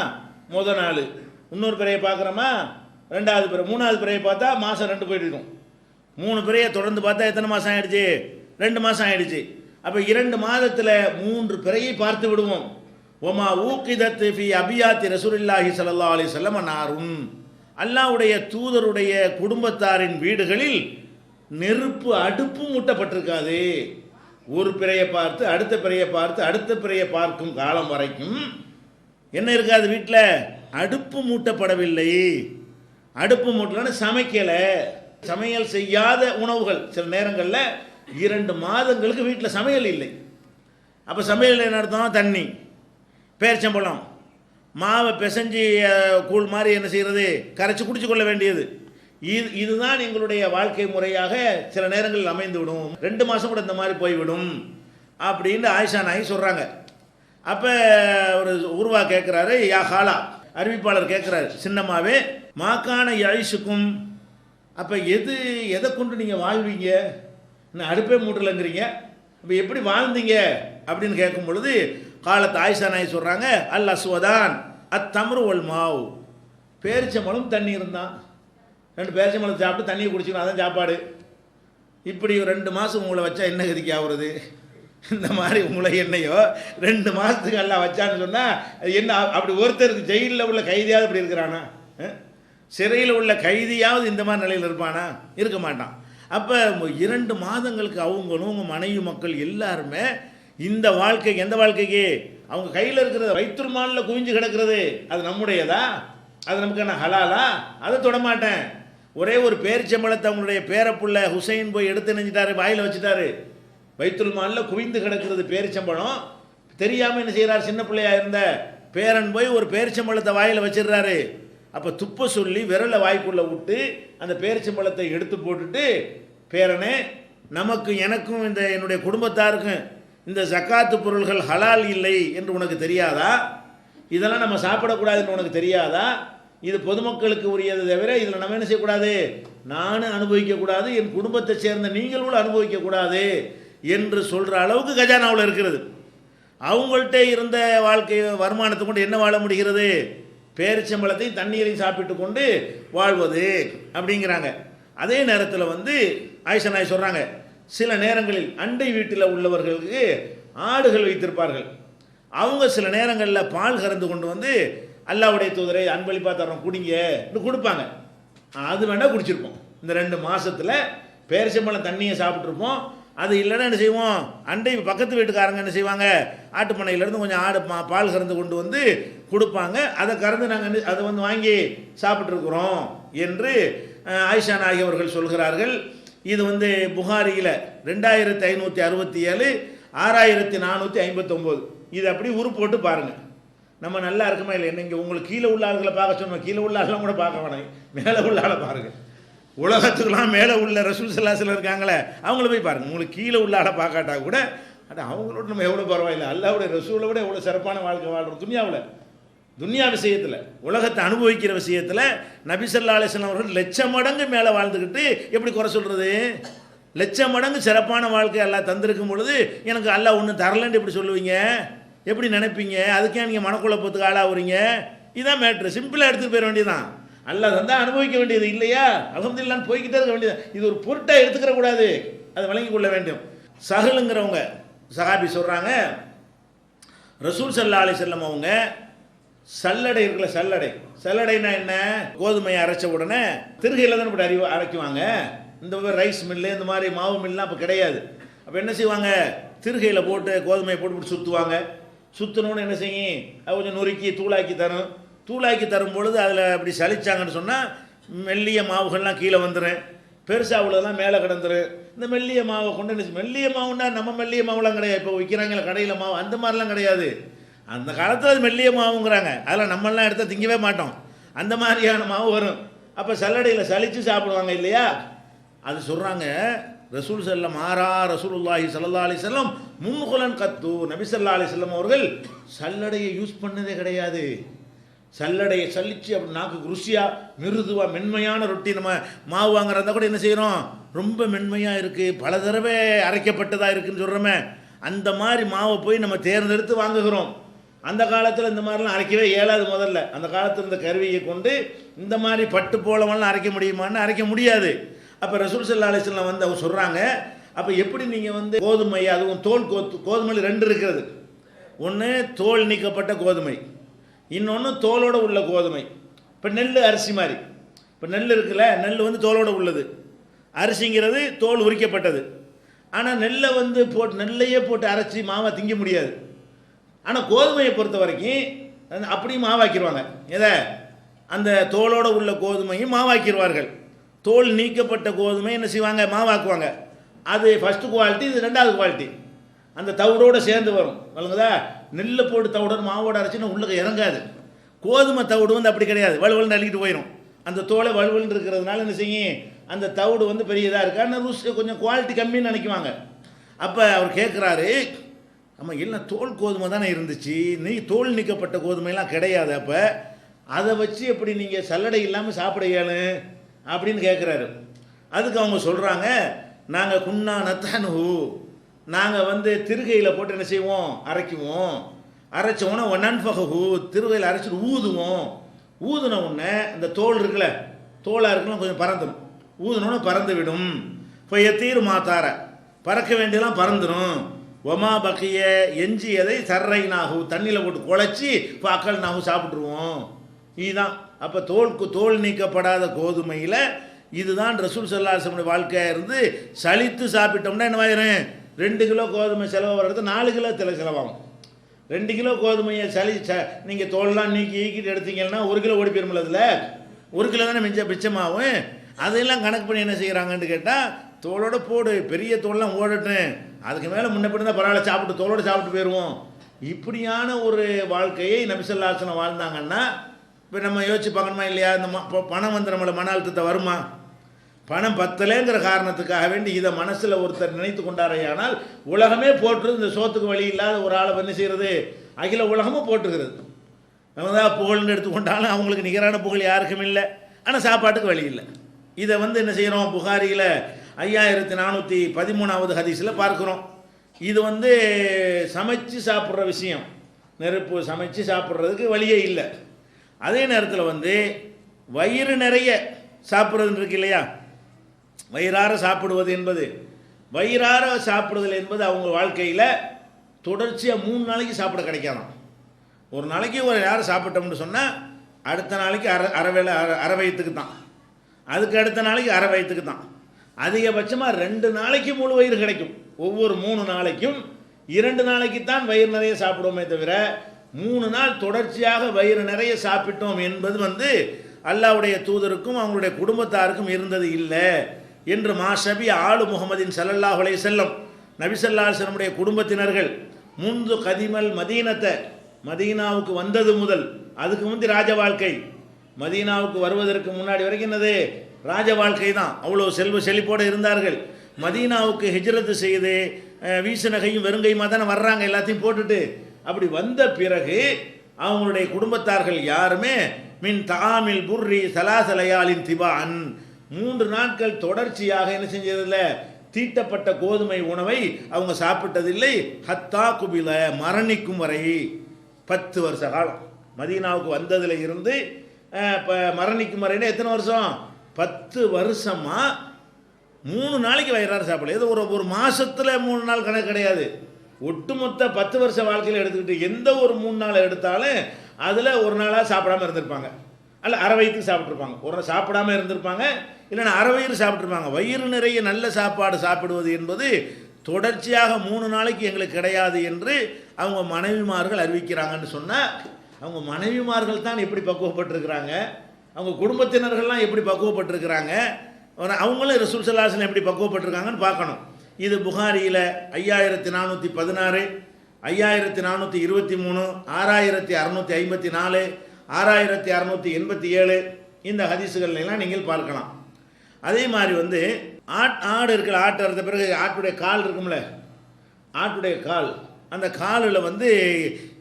முதல் நாள் இன்னொரு பிறையை பார்க்குறோமா, 2வது பிறை, 3வது பிறையை பார்த்தா மாதம் 2 போயிட்டு இருக்கும். 3 பிறையை தொடர்ந்து பார்த்தா எத்தனை மாதம் ஆகிடுச்சு? 2 மாதம் ஆகிடுச்சு. அப்போ 2 மாதத்தில் 3 பிறையை பார்த்து விடுவோம். ஒமா ஊக்கிதத் ஃபி அபியாத்தி ரசூலுல்லாஹி ஸல்லல்லாஹு அலைஹி வஸல்லம் நாருன், அல்லாஹ்வுடைய தூதருடைய குடும்பத்தாரின் வீடுகளில் நெருப்பு அடுப்பு மூட்டப்பட்டிருக்காது. ஒரு பிறையை பார்த்து அடுத்த பிறையை பார்த்து அடுத்த பிறையை பார்க்கும் காலம் வரைக்கும் என்ன இருக்காது வீட்டில்? அடுப்பு மூட்டப்படவில்லை. அடுப்பு மூட்டலன்னு சமைக்கலை, சமையல் செய்யாத உணவுகள். சில நேரங்களில் 2 மாதங்களுக்கு வீட்டில் சமையல் இல்லை. அப்போ சமையல் என்ன அர்த்தம்? தண்ணி, பேரிச்சம்பழம், மாவை பிசைஞ்சி கூழ் மாதிரி என்ன செய்கிறது, கரைச்சி குடிச்சு கொள்ள வேண்டியது. இதுதான் எங்களுடைய வாழ்க்கை முறையாக சில நேரங்களில் அமைந்துவிடும். 2 மாதம் கூட இந்த மாதிரி போய்விடும் அப்படின்னு ஆயிஷா நாயகி சொல்கிறாங்க. அப்போ ஒரு உருவா கேட்குறாரு, யா ஹாலா, அறிவிப்பாளர் கேட்குறாரு, சின்னம்மாவே, மாக்கான யழிசுக்கும், அப்போ எதை கொண்டு நீங்கள் வாழ்வீங்க? இன்னும் அடுப்பே மூட்டலைங்கிறீங்க, அப்போ எப்படி வாழ்ந்தீங்க அப்படின்னு கேட்கும் பொழுது காலத்து ஆயிஷா நாயகி சொல்கிறாங்க, அல் அஸ்வதான் அத்தம்ரு ஒல் மாவு, பேரிச்சம்பழம் தண்ணி இருந்தான், 2 பேரிச்சம்பழம் சாப்பிட்டு தண்ணியை குடிச்சிக்கணும், அதான் சாப்பாடு. இப்படி 2 மாதம் உங்களை வச்சா என்ன கதிக்கு ஆகுறது? இந்த மாதிரி உங்களை என்னையோ 2 மாதத்துக்கு எல்லாம் வச்சான்னு சொன்னால் என்ன? அப்படி ஒருத்தருக்கு ஜெயிலில் உள்ள கைதியாவது இப்படி இருக்கிறானா? சிறையில் உள்ள கைதியாவது இந்த மாதிரி நிலையில் இருப்பானா? இருக்க மாட்டான். அப்போ 2 மாதங்களுக்கு அவங்களும் உங்கள் மனைவி மக்கள் எல்லாருமே இந்த வாழ்க்கைக்கு, எந்த வாழ்க்கைக்கு? அவங்க கையில் இருக்கிறது வைத்துல் மாலில் குவிஞ்சு கிடக்கிறது, அது நம்முடையதா? அது நமக்கு என்ன ஹலாலா? அதை தொடமாட்டேன். ஒரே ஒரு பேரிச்சம்பழத்தை அவங்களுடைய பேரப்புள்ள ஹுசைன் போய் எடுத்து நினைச்சிட்டாரு, வாயில் வச்சுட்டாரு. வைத்துல் மாலில் குவிந்து கிடக்கிறது பேரிச்சம்பழம். தெரியாமல் என்ன செய்கிறார்? சின்ன பிள்ளையாக இருந்த பேரன் போய் ஒரு பேரிச்சம்பழத்தை வாயில் வச்சிடுறாரு. அப்போ துப்ப சொல்லி விரலை வாய்க்குள்ளே விட்டு அந்த பேரிச்சம்பழத்தை எடுத்து போட்டுட்டு, பேரனே, நமக்கும் எனக்கும் இந்த என்னுடைய குடும்பத்தாருக்கும் இந்த ஜக்காத்து பொருள்கள் ஹலால் இல்லை என்று உனக்கு தெரியாதா? இதெல்லாம் நம்ம சாப்பிடக்கூடாதுன்னு உனக்கு தெரியாதா? இது பொதுமக்களுக்கு உரியது தவிர இதில் நம்ம என்ன செய்யக்கூடாது, நானும் அனுபவிக்கக்கூடாது, என் குடும்பத்தை சேர்ந்த நீங்களும் அனுபவிக்கக்கூடாது என்று சொல்கிற அளவுக்கு கஜானாவில் இருக்கிறது. அவங்கள்ட்ட இருந்த வாழ்க்கை வருமானத்தை கொண்டு என்ன வாழ முடிகிறது? பேரிச்சம்பழத்தையும் தண்ணீரையும் சாப்பிட்டு கொண்டு வாழ்வது அப்படிங்கிறாங்க. அதே நேரத்தில் வந்து ஆயிஷா நாய் சொல்கிறாங்க, சில நேரங்களில் அண்டை வீட்டில் உள்ளவர்களுக்கு ஆடுகள் வைத்திருப்பார்கள். அவங்க சில நேரங்களில் பால் கறந்து கொண்டு வந்து அல்லாஹ்வுடைய தூதரை அன்பளிப்பாக தரோம் குடிங்க கொடுப்பாங்க. அது வேணால் குடிச்சிருப்போம். இந்த 2 மாதத்தில் பேரிச்சம்பழம் தண்ணியை சாப்பிட்ருப்போம். அது இல்லைன்னா என்ன செய்வோம், அண்டை பக்கத்து வீட்டுக்காரங்க என்ன செய்வாங்க, ஆட்டு பண்ணையிலேருந்து கொஞ்சம் ஆடு பால் கறந்து கொண்டு வந்து கொடுப்பாங்க. அதை கறந்து நாங்கள் அதை வந்து வாங்கி சாப்பிட்ருக்குறோம் என்று ஆயிஷா நாயகி அவர்கள் சொல்கிறார்கள். இது வந்து புகாரியில் 2567, 6459. இது அப்படி உருப்போட்டு பாருங்கள். நம்ம நல்லா இருக்குமா இல்லை? என்ன இங்கே உங்களுக்கு கீழே உள்ள ஆளுகளை பார்க்க சொன்னோம், கீழே உள்ள ஆளுலாம் கூட பார்க்க வேணாம், மேலே உள்ள ஆளை பாருங்கள். உலகத்துக்கெல்லாம் மேலே உள்ள ரசூல் ஸல்லல்லாஹு இருக்காங்களே அவங்கள போய் பாருங்கள். உங்களுக்கு கீழே உள்ள ஆளை பார்க்காட்டா கூட அது அவங்களோட நம்ம எவ்வளோ பரவாயில்லை, அல்லாஹ்வுடைய ரசூலை விட எவ்வளோ சிறப்பான வாழ்க்கை வாழ்கிறோம். துன்யா விஷயத்தில், உலகத்தை அனுபவிக்கிற விஷயத்தில் நபி ஸல்லல்லாஹு அலைஹி வஸல்லம் அவர்கள் 1,00,000 மடங்கு மேலே வாழ்ந்துக்கிட்டு எப்படி குறை சொல்கிறது? 1,00,000 மடங்கு சிறப்பான வாழ்க்கை அல்லாஹ் தந்திருக்கும் பொழுது எனக்கு அல்லாஹ் ஒன்றும் தரலன்னு எப்படி சொல்லுவீங்க? எப்படி நினைப்பீங்க? அதுக்கே நீங்கள் மனக்குழப்பத்துக்கு ஆளாகிறீங்க. இதுதான் மேட்ரு. சிம்பிளாக எடுத்துகிட்டு போயிட வேண்டியதுதான். அல்லாஹ் தந்தால் அனுபவிக்க வேண்டியது இல்லையா, அல்ஹம்துலில்லாஹ்னு போய்கிட்டே இருக்க வேண்டியது. இது ஒரு பொருட்டாக எடுத்துக்கிற கூடாது, அதை வழங்கி கொள்ள வேண்டும். சஹலுங்கிறவங்க சஹாபி சொல்கிறாங்க, ரசூல் ஸல்லல்லாஹு அலைஹி வஸல்லம் அவங்க சல்லடை இருக்குல்ல, சல்லடைனா என்ன, கோதுமையை அரைச்ச உடனே திருகையில் தான் இப்படி அரைக்குவாங்க. இந்த ரைஸ் மில்லு இந்த மாதிரி மாவு மில்லாம் அப்போ கிடையாது. அப்போ என்ன செய்வாங்க, திருகையில் போட்டு கோதுமையை போட்டு இப்படி சுற்றுவாங்க. சுற்றணுன்னு என்ன செய்யும், அது கொஞ்சம் நொறுக்கி தூளாக்கி தரும் பொழுது அதில் அப்படி சலிச்சாங்கன்னு சொன்னால் மெல்லிய மாவுகள்லாம் கீழே வந்துடும், பெருசாக உள்ளதெல்லாம் மேலே கிடந்துடும். இந்த மெல்லிய மாவை கொண்டு என்ன, மெல்லிய மாவுன்னா நம்ம மெல்லிய மாவுலாம் கிடையாது, இப்போ விற்கிறாங்களே கடையில் மாவு, அந்த மாதிரிலாம் கிடையாது. அந்த காலத்தில் அது மெல்லிய மாவுங்கிறாங்க, அதெல்லாம் நம்மளாம் எடுத்தால் திங்கவே மாட்டோம். அந்த மாதிரியான மாவு வரும். அப்போ சல்லடையில் சலித்து சாப்பிடுவாங்க இல்லையா? அது சொல்கிறாங்க ரசூல் செல்லம் ரசூலுல்லாஹி ஸல்லல்லாஹு அலைஹி வஸல்லம் முன்குலன் கத்து, நபி ஸல்லல்லாஹு அலைஹி வஸல்லம் அவர்கள் சல்லடையை யூஸ் பண்ணதே கிடையாது. சல்லடையை சலிச்சு அப்படி நாக்கு ருசியாக மிருதுவாக மென்மையான ரொட்டி, நம்ம மாவு வாங்குறதா கூட என்ன செய்கிறோம், ரொம்ப மென்மையாக இருக்குது, பல தடவை அரைக்கப்பட்டதாக இருக்குதுன்னு சொல்கிறோமே, அந்த மாதிரி மாவை போய் நம்ம தேர்ந்தெடுத்து வாங்குகிறோம். அந்த காலத்தில் இந்த மாதிரிலாம் அரைக்கவே இயலாது. முதல்ல அந்த காலத்தில் இந்த கருவியை கொண்டு இந்த மாதிரி பட்டு போலமெல்லாம் அரைக்க முடியுமான்னு அரைக்க முடியாது. அப்போ ரசூல் ஸல்லல்லாஹு அலைஹி வஸல்லம் வந்து அவங்க சொல்கிறாங்க, அப்போ எப்படி நீங்கள் வந்து கோதுமை, அதுவும் தோல் கோதுமையில் 2 இருக்கிறது. ஒன்று தோல் நீக்கப்பட்ட கோதுமை, இன்னொன்று தோலோடு உள்ள கோதுமை. இப்போ நெல் அரிசி மாதிரி, இப்போ நெல் இருக்குல்ல, நெல் வந்து தோலோடு உள்ளது, அரிசிங்கிறது தோல் உரிக்கப்பட்டது. ஆனால் நெல்லை வந்து நெல்லையே போட்டு அரைச்சி மாவை திங்க முடியாது. ஆனால் கோதுமையை பொறுத்த வரைக்கும் அப்படியும் மாவாக்கிடுவாங்க. எதை, அந்த தோலோடு உள்ள கோதுமையும் மாவாக்கிடுவார்கள். தோல் நீக்கப்பட்ட கோதுமை என்ன செய்வாங்க, மாவாக்குவாங்க. அது ஃபஸ்ட்டு குவாலிட்டி, இது 2வது குவாலிட்டி. அந்த தவிடோடு சேர்ந்து வரும் வழங்குதா. நெல்லை போட்டு தவிடோடு மாவோடு அரைச்சின்னா உள்ளே இறங்காது. கோதுமை தவிடு வந்து அப்படி கிடையாது, வலுவல் நல்கிட்டு போயிடும். அந்த தோலை வலுவல் இருக்கிறதுனால என்ன செய்யும், அந்த தவிடு வந்து பெரியதாக இருக்கு, ஆனால் ருசி கொஞ்சம் குவாலிட்டி கம்மின்னு நினைக்குவாங்க. அப்போ அவர் கேட்குறாரு, ஆமாம் எல்லாம் தோல் கோதுமை தானே இருந்துச்சு, தோல் நீக்கப்பட்ட கோதுமைலாம் கிடையாது, அப்போ அதை வச்சு எப்படி நீங்கள் சல்லடை இல்லாமல் சாப்பிட இயலு அப்படின்னு கேட்குறாரு. அதுக்கு அவங்க சொல்கிறாங்க, நாங்கள் குன்னா நத்தானு, நாங்கள் வந்து திருகையில் போட்டு என்ன செய்வோம், அரைக்குவோம். அரைச்சோன்னா ஒன்னன்ஃபகு, திருகையில் அரைச்சிட்டு ஊதுவோம். ஊதுன உடனே இந்த தோல் இருக்குல்ல, தோலாக இருக்கலாம் கொஞ்சம் பறந்துடும், ஊதுனோன்னு பறந்து விடும். இப்போ எத்தீர் மாத்தார, பறக்க வேண்டியெல்லாம் பறந்துடும். ஒமா பக்கிய எஞ்சியதை சர்ரை நாகு, தண்ணியில் போட்டு குழச்சி இப்போ அக்கல் நாகு சாப்பிட்ருவோம். இதுதான் அப்போ தோல் நீக்கப்படாத கோதுமையில் இதுதான் ரசூல் ஸல்லல்லாஹு அலைஹி வஸல்லம் வாழ்க்கையாக இருந்து சலித்து சாப்பிட்டோம்னா என்னவாயிரும், 2 கிலோ கோதுமை செலவு வர்றது 4 கிலோ செலவாகும். 2 கிலோ கோதுமையை நீங்கள் தோல்லாம் ஈக்கிட்டு எடுத்தீங்கன்னா 1 கிலோ ஓடி போயிருமில்ல, அதில் 1 கிலோ தானே மிச்சமாகும். அதையெல்லாம் கணக்கு பண்ணி என்ன செய்கிறாங்கன்னு கேட்டால், தோலோடு போடு, பெரிய தோல்லாம் ஓடட்டும், அதுக்கு மேலே முன்னப்படி தான் பரவாயில்ல, தோலோடு சாப்பிட்டு போயிடுவோம். இப்படியான ஒரு வாழ்க்கையை நபி ஸல்லல்லாஹு அலைஹி வஸல்லம் வாழ்ந்தாங்கன்னா இப்போ நம்ம யோசிச்சு பார்க்கணுமா இல்லையா? இந்த பணம் வந்து நம்மளை மன அழுத்தத்தை வருமா? பணம் பத்தலைங்கிற காரணத்துக்காக வேண்டி இதை மனசில் ஒருத்தர் நினைத்து கொண்டாரையானால் உலகமே போட்டு இந்த சோத்துக்கு வழி இல்லாத ஒரு ஆளை என்ன செய்கிறது, அகில உலகமும் போட்டுக்கிறது. நம்ம தான் புகழ்னு எடுத்துக்கொண்டாலும் அவங்களுக்கு நிகரான புகழ் யாருக்கும் இல்லை, ஆனால் சாப்பாட்டுக்கு வழி இல்லை. இதை என்ன செய்கிறோம், புகாரியில் 5413வது ஹதீஸில் பார்க்குறோம். இது சமைச்சு சாப்பிட்ற விஷயம், நெருப்பு சமைச்சு சாப்பிட்றதுக்கு வழியே இல்லை. அதே நேரத்தில் வயிறு நிறைய சாப்பிட்றதுன்னு இருக்கு இல்லையா, வயிறார சாப்பிடுவது என்பது, வயிறார சாப்பிடுதல் என்பது அவங்க வாழ்க்கையில் தொடர்ச்சியாக 3 நாளைக்கு சாப்பிட கிடைக்காதான். ஒரு நாளைக்கு ஒரு நேரம் சாப்பிட்டோம்னு சொன்னால் அடுத்த நாளைக்கு அரை வயிற்றுக்கு தான், அதுக்கு அடுத்த நாளைக்கு அரை வயிற்றுக்கு தான், அதிகபட்சமாக 2 நாளைக்கு முழு வயிறு கிடைக்கும். ஒவ்வொரு 3 நாளைக்கும் 2 நாளைக்கு தான் வயிறு நிறைய சாப்பிடுவோமே தவிர 3 நாள் தொடர்ச்சியாக வயிறு நிறைய சாப்பிட்டோம் என்பது அல்லாஹ்வுடைய தூதருக்கும் அவங்களுடைய குடும்பத்தாருக்கும் இருந்தது இல்லை என்று மாஷபி ஆளு முகமதின் ஸல்லல்லாஹு அலைஹி வஸல்லம் நபி ஸல்லல்லாஹு அலைஹி வஸல்லம் குடும்பத்தினர்கள் முந்து கதிமல் மதீனத்தை, மதீனாவுக்கு வந்தது முதல், அதுக்கு முந்தி ராஜ வாழ்க்கை, மதீனாவுக்கு வருவதற்கு முன்னாடி வரைக்கும் என்னது ராஜ வாழ்க்கை தான். அவ்வளோ செல்வ செழிப்போடு இருந்தார்கள். மதீனாவுக்கு ஹிஜ்ரத்து செய்து வீசநகையும் வெறுங்கையுமா தானே வர்றாங்க, எல்லாத்தையும் போட்டுட்டு. அப்படி வந்த பிறகு அவங்களுடைய குடும்பத்தார்கள் யாருமே மின் தாமில் புர்ரி சலாசலையாலின் திபான் 3 நாட்கள் தொடர்ச்சியாக என்ன செஞ்சதில்ல, தீட்டப்பட்ட கோதுமை உணவை அவங்க சாப்பிட்டதில்லை. ஹத்தா குபில மரணிக்கும் வரை 10 வருஷ காலம், மதீனாவுக்கு வந்ததில் இருந்து மரணிக்கும் வரைன்னா எத்தனை வருஷம், 10 வருஷமாக 3 நாளைக்கு வயிறார சாப்பிடல. ஏதோ ஒரு மாதத்தில் 3 நாள் கணக்கு கிடையாது, ஒட்டுமொத்த 10 வருஷ வாழ்க்கையில் எடுத்துக்கிட்டு எந்த ஒரு 3 நாள் எடுத்தாலும் அதில் ஒரு நாளாக சாப்பிடாமல் இருந்திருப்பாங்க, அல்ல அரை வயிற்றுக்கு சாப்பிட்ருப்பாங்க, ஒரு நாள் சாப்பிடாமல் இருந்திருப்பாங்க, இல்லைன்னா அரை வயிறு சாப்பிட்ருப்பாங்க. வயிறு நிறைய நல்ல சாப்பாடு சாப்பிடுவது என்பது தொடர்ச்சியாக 3 நாளைக்கு எங்களுக்கு கிடையாது என்று அவங்க மனைவிமார்கள் அறிவிக்கிறாங்கன்னு சொன்னால், அவங்க மனைவிமார்கள் தான் எப்படி பக்குவப்பட்டிருக்கிறாங்க, அவங்க குடும்பத்தினர்கள்லாம் எப்படி பக்குவப்பட்டிருக்கிறாங்க, அவங்களும் ரசூல் ஸல்லல்லாஹு அலைஹி வஸல்லம் எப்படி பக்குவப்பட்டிருக்காங்கன்னு பார்க்கணும். இது புகாரியில் 5416, 5423, 6654, 6687 இந்த ஹதீஸுகள்லாம் நீங்கள் பார்க்கலாம். அதே மாதிரி ஆடு இருக்கிற, ஆட்டு அறுத்த பிறகு ஆட்டுடைய கால் இருக்கும்ல, ஆட்டுடைய கால், அந்த காலில்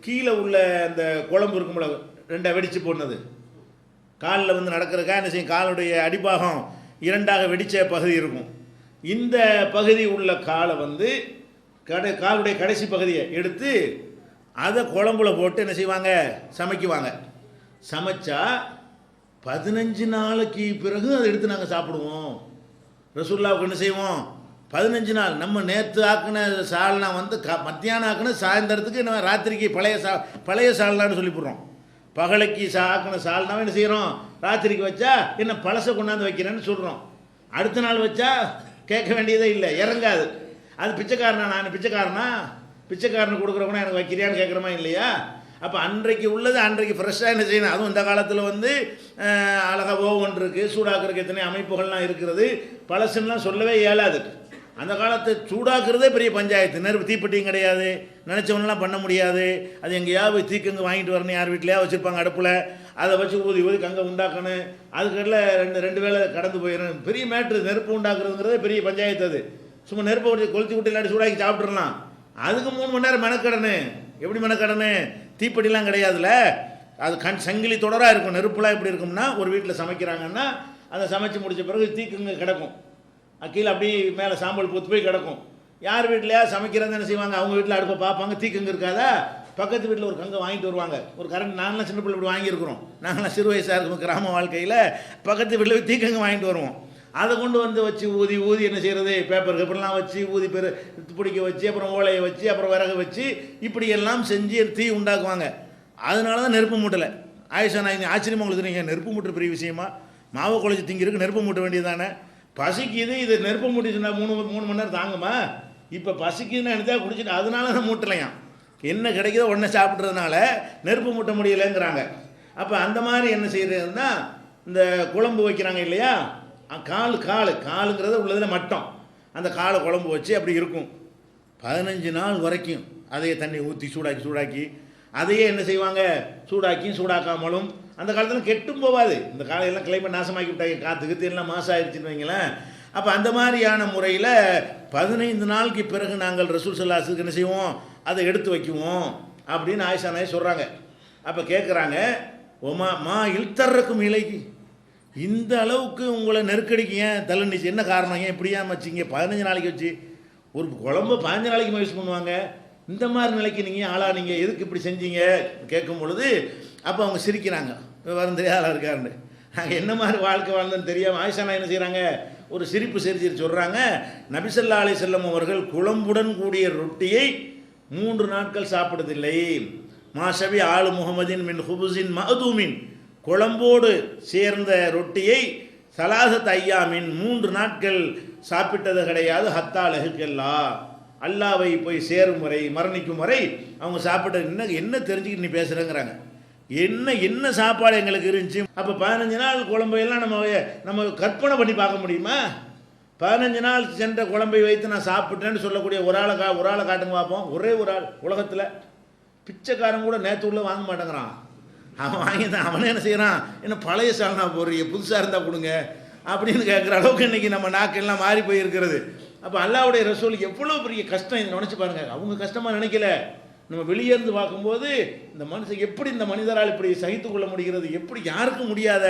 கீழே உள்ள அந்த குழம்பு இருக்கும்ல, 2 வெடித்து போனது, காலில் நடக்கிறக்கா என்ன செய்யும், காலுடைய அடிப்பாகம் 2ஆக வெடித்த பகுதி இருக்கும். இந்த பகுதி உள்ள காலை காலுடைய கடைசி பகுதியை எடுத்து அதை குழம்புல போட்டு என்ன செய்வாங்க, சமைக்குவாங்க. சமைச்சா 15 நாளைக்கு பிறகு அதை எடுத்து நாங்கள் சாப்பிடுவோம். ரசூலுல்லாஹ்வுக்கு என்ன செய்வோம், 15 நாள். நம்ம நேற்று ஆக்கின சால்னா மத்தியானம் ஆக்கின சாயந்தரத்துக்கு நம்ம ராத்திரிக்கு பழைய சால்னான்னு சொல்லிவிடுறோம். பகலைக்கு ஆக்கின சால்னாவை என்ன செய்கிறோம், ராத்திரிக்கு வச்சா என்ன பழசை கொண்டாந்து வைக்கிறேன்னு சொல்கிறோம். அடுத்த நாள் வச்சா கேட்க வேண்டியதே இல்லை, இறங்காது. அது பிச்சைக்காரனா, நான் பிச்சைக்காரனுக்கு கொடுக்குறவனா எனக்கு வைக்கிறியான்னு கேட்குறமா இல்லையா? அப்போ அன்றைக்கு உள்ளது அன்றைக்கு ஃப்ரெஷ்ஷாக என்ன செய்யணும். அதுவும் இந்த காலத்தில் அழகாக ஓவன் இருக்குது, சூடாக்குறதுக்கு எத்தனை அமைப்புகள்லாம் இருக்கிறது, பழசுன்னெலாம் சொல்லவே இயலாது. அந்த காலத்தை சூடாக்குறதே பெரிய பஞ்சாயத்து. நெருப்பு தீப்பெட்டியும் கிடையாது, நினச்சவனெலாம் பண்ண முடியாது. அது எங்கேயாவது தீக்கங்கு வாங்கிட்டு வரணும், யார் வீட்லையா வச்சுருப்பாங்க அடுப்பில், அதை வச்சு ஊதி ஊதி கங்கை உண்டாக்கணும். அதுக்கெல்லாம் ரெண்டு வேளை கடந்து போயிடும். பெரிய மேட்ரு நெருப்பு உண்டாக்குறதுங்கிறதே பெரிய பஞ்சாயத்து. அது சும்மா நெருப்பை கொளுத்தி விட்டு இல்லாட்டி சூடாக்கி சாப்பிட்றலாம். அதுக்கு 3 மணி நேரம் மெனக்கடனு. எப்படி மெனக்கடனு, தீப்பெட்டிலாம் கிடையாதுல்ல, அது சங்கிலி தொடராக இருக்கும். நெருப்புலாம் எப்படி இருக்கும்னா, ஒரு வீட்டில் சமைக்கிறாங்கன்னா அதை சமைச்சு முடித்த பிறகு தீக்குங்க கிடக்கும், கீழே அப்படியே மேலே சாம்பல் பூத்து போய் கிடக்கும். யார் வீட்டிலையா சமைக்கிறது என்ன செய்வாங்க, அவங்க வீட்டில் அடுப்பை பார்ப்பாங்க, தீக்கங்கு இருக்காதா, பக்கத்து வீட்டில் ஒரு கங்கை வாங்கிட்டு வருவாங்க. ஒரு கரண்ட், நாங்களாம் சின்ன பிள்ளை இப்படி வாங்கியிருக்கிறோம். நாங்களாம் சிறு வயசாக இருக்கும் கிராம வாழ்க்கையில் பக்கத்து வீட்டில் போய் தீக்கங்கு வாங்கிட்டு வருவோம். அதை கொண்டு வச்சு ஊதி ஊதி என்ன செய்கிறது, பேப்பர் பேப்பர்லாம் வச்சு ஊதி பிடிக்க வச்சு, அப்புறம் ஓலையை வச்சு, அப்புறம் விறகு வச்சு, இப்படி எல்லாம் செஞ்சு தீ உண்டாக்குவாங்க. அதனால தான் நெருப்பு மூட்டலை. ஆயிஷா நான் ஆச்சரியமாக உங்களுக்கு நீங்கள் நெருப்பு மூட்டுற பெரிய விஷயமா, மாவை குழச்சி திங்கிறதுக்கு நெருப்பு மூட்ட வேண்டியதானே, பசிக்குது, இது நெருப்பு மூட்டிச்சுன்னா 3 மணி நேரம் தாங்குமா, இப்போ பசிக்குதுன்னு நினைச்சா குடிச்சிட்டு அதனால தான் மூட்டலையாம். என்ன கிடைக்குதோ உடனே சாப்பிட்றதுனால நெருப்பு மூட்ட முடியலைங்கிறாங்க. அப்போ அந்த மாதிரி என்ன செய்கிறதுன்னா, இந்த குழம்பு வைக்கிறாங்க இல்லையா, காலுங்கிறது உள்ளதில் மட்டம், அந்த காலை குழம்பு வச்சு அப்படி இருக்கும் 15 நாள் வரைக்கும். அதையே தண்ணி ஊற்றி சூடாக்கி அதையே என்ன செய்வாங்க, சூடாக்கியும் சூடாக்காமலும். அந்த காலத்தில் கெட்டும் போகாது. இந்த காலையெல்லாம் கிளைமேட் நாசமாக்கி விட்டாங்க, காற்று எல்லாம் மாசம் ஆயிடுச்சுன்னு வைங்களேன். அப்போ அந்த மாதிரியான முறையில் 15 நாளுக்கு பிறகு நாங்கள் ரசூல் ஸல்லல்லாஹு அலைஹி வஸல்லம் என்ன செய்வோம், அதை எடுத்து வைக்குவோம் அப்படின்னு ஆயிஷா நாய் சொல்கிறாங்க. அப்போ கேட்குறாங்க, மா இல்தர்றக்கும் இலைக்கு, இந்த அளவுக்கு உங்களை நெருக்கடிக்கு ஏன் தள்ளுனுச்சு, என்ன காரணம், ஏன் இப்படியா வச்சிங்க 15 நாளைக்கு வச்சு, ஒரு குழம்பு 15 நாளைக்கு யூஸ் பண்ணுவாங்க, இந்த மாதிரி நிலைக்கு நீங்கள் ஆளா, நீங்கள் எதுக்கு இப்படி செஞ்சீங்க கேட்கும் பொழுது அப்போ அவங்க சிரிக்கிறாங்க, வரும் தெரியாத இருக்காருன்னு. நாங்கள் என்ன மாதிரி வாழ்க்கை வாழ்ந்தோன்னு தெரியாமல் ஆயிஷா என்ன செய்கிறாங்க, ஒரு சிரிப்பு சிரிச்சிட்டு சொல்கிறாங்க, நபி ஸல்லல்லாஹு அலைஹி வஸல்லம் அவர்கள் குழம்புடன் கூடிய ரொட்டியை 3 நாட்கள் சாப்பிடுவதில்லை. மாஷபி ஆளு முஹம்மதின் மின் ஹுபுசின் மஅதூமின், குழம்போடு சேர்ந்த ரொட்டியை சலாசத் ஐயாமின் 3 நாட்கள் சாப்பிட்டது கிடையாது. ஹத்தா லஹுக்கல்லா, அல்லாவை போய் சேரும் வரை, மரணிக்கும் வரை அவங்க சாப்பிட்டது. என்ன தெரிஞ்சுக்கிட்டு நீ பேசுகிறேங்கிறாங்க. என்ன சாப்பாடு எங்களுக்கு இருந்துச்சு. அப்போ 15 நாள் குழம்பையெல்லாம் நம்ம கற்பனை பண்ணி பார்க்க முடியுமா? 15 நாள் சென்ற குழம்பை வைத்து நான் சாப்பிட்டேன்னு சொல்லக்கூடிய ஒரு ஆளை காட்டுங்க பார்ப்போம். ஒரே ஒரு ஆள் உலகத்தில், பிச்சைக்காரன் கூட நேற்று உள்ள வாங்க மாட்டேங்கிறான். அவன் வாங்கி தான் அவனே என்ன செய்கிறான், என்ன பழைய சால்னா போடுறீங்க, புதுசாக இருந்தால் கொடுங்க அப்படின்னு கேட்குற அளவுக்கு இன்றைக்கி நம்ம நாக்கெல்லாம் மாறி போயிருக்கிறது. அப்போ அல்லாஹ்வுடைய ரசூலுக்கு எவ்வளோ பெரிய கஷ்டம் இதை நினச்சி பாருங்கள். அவங்க கஷ்டமாக நினைக்கல, நம்ம வெளியேருந்து பார்க்கும்போது இந்த மனுஷன் எப்படி இந்த மனிதரால் இப்படி சகித்து கொள்ள முடிகிறது, எப்படி யாருக்கும் முடியாத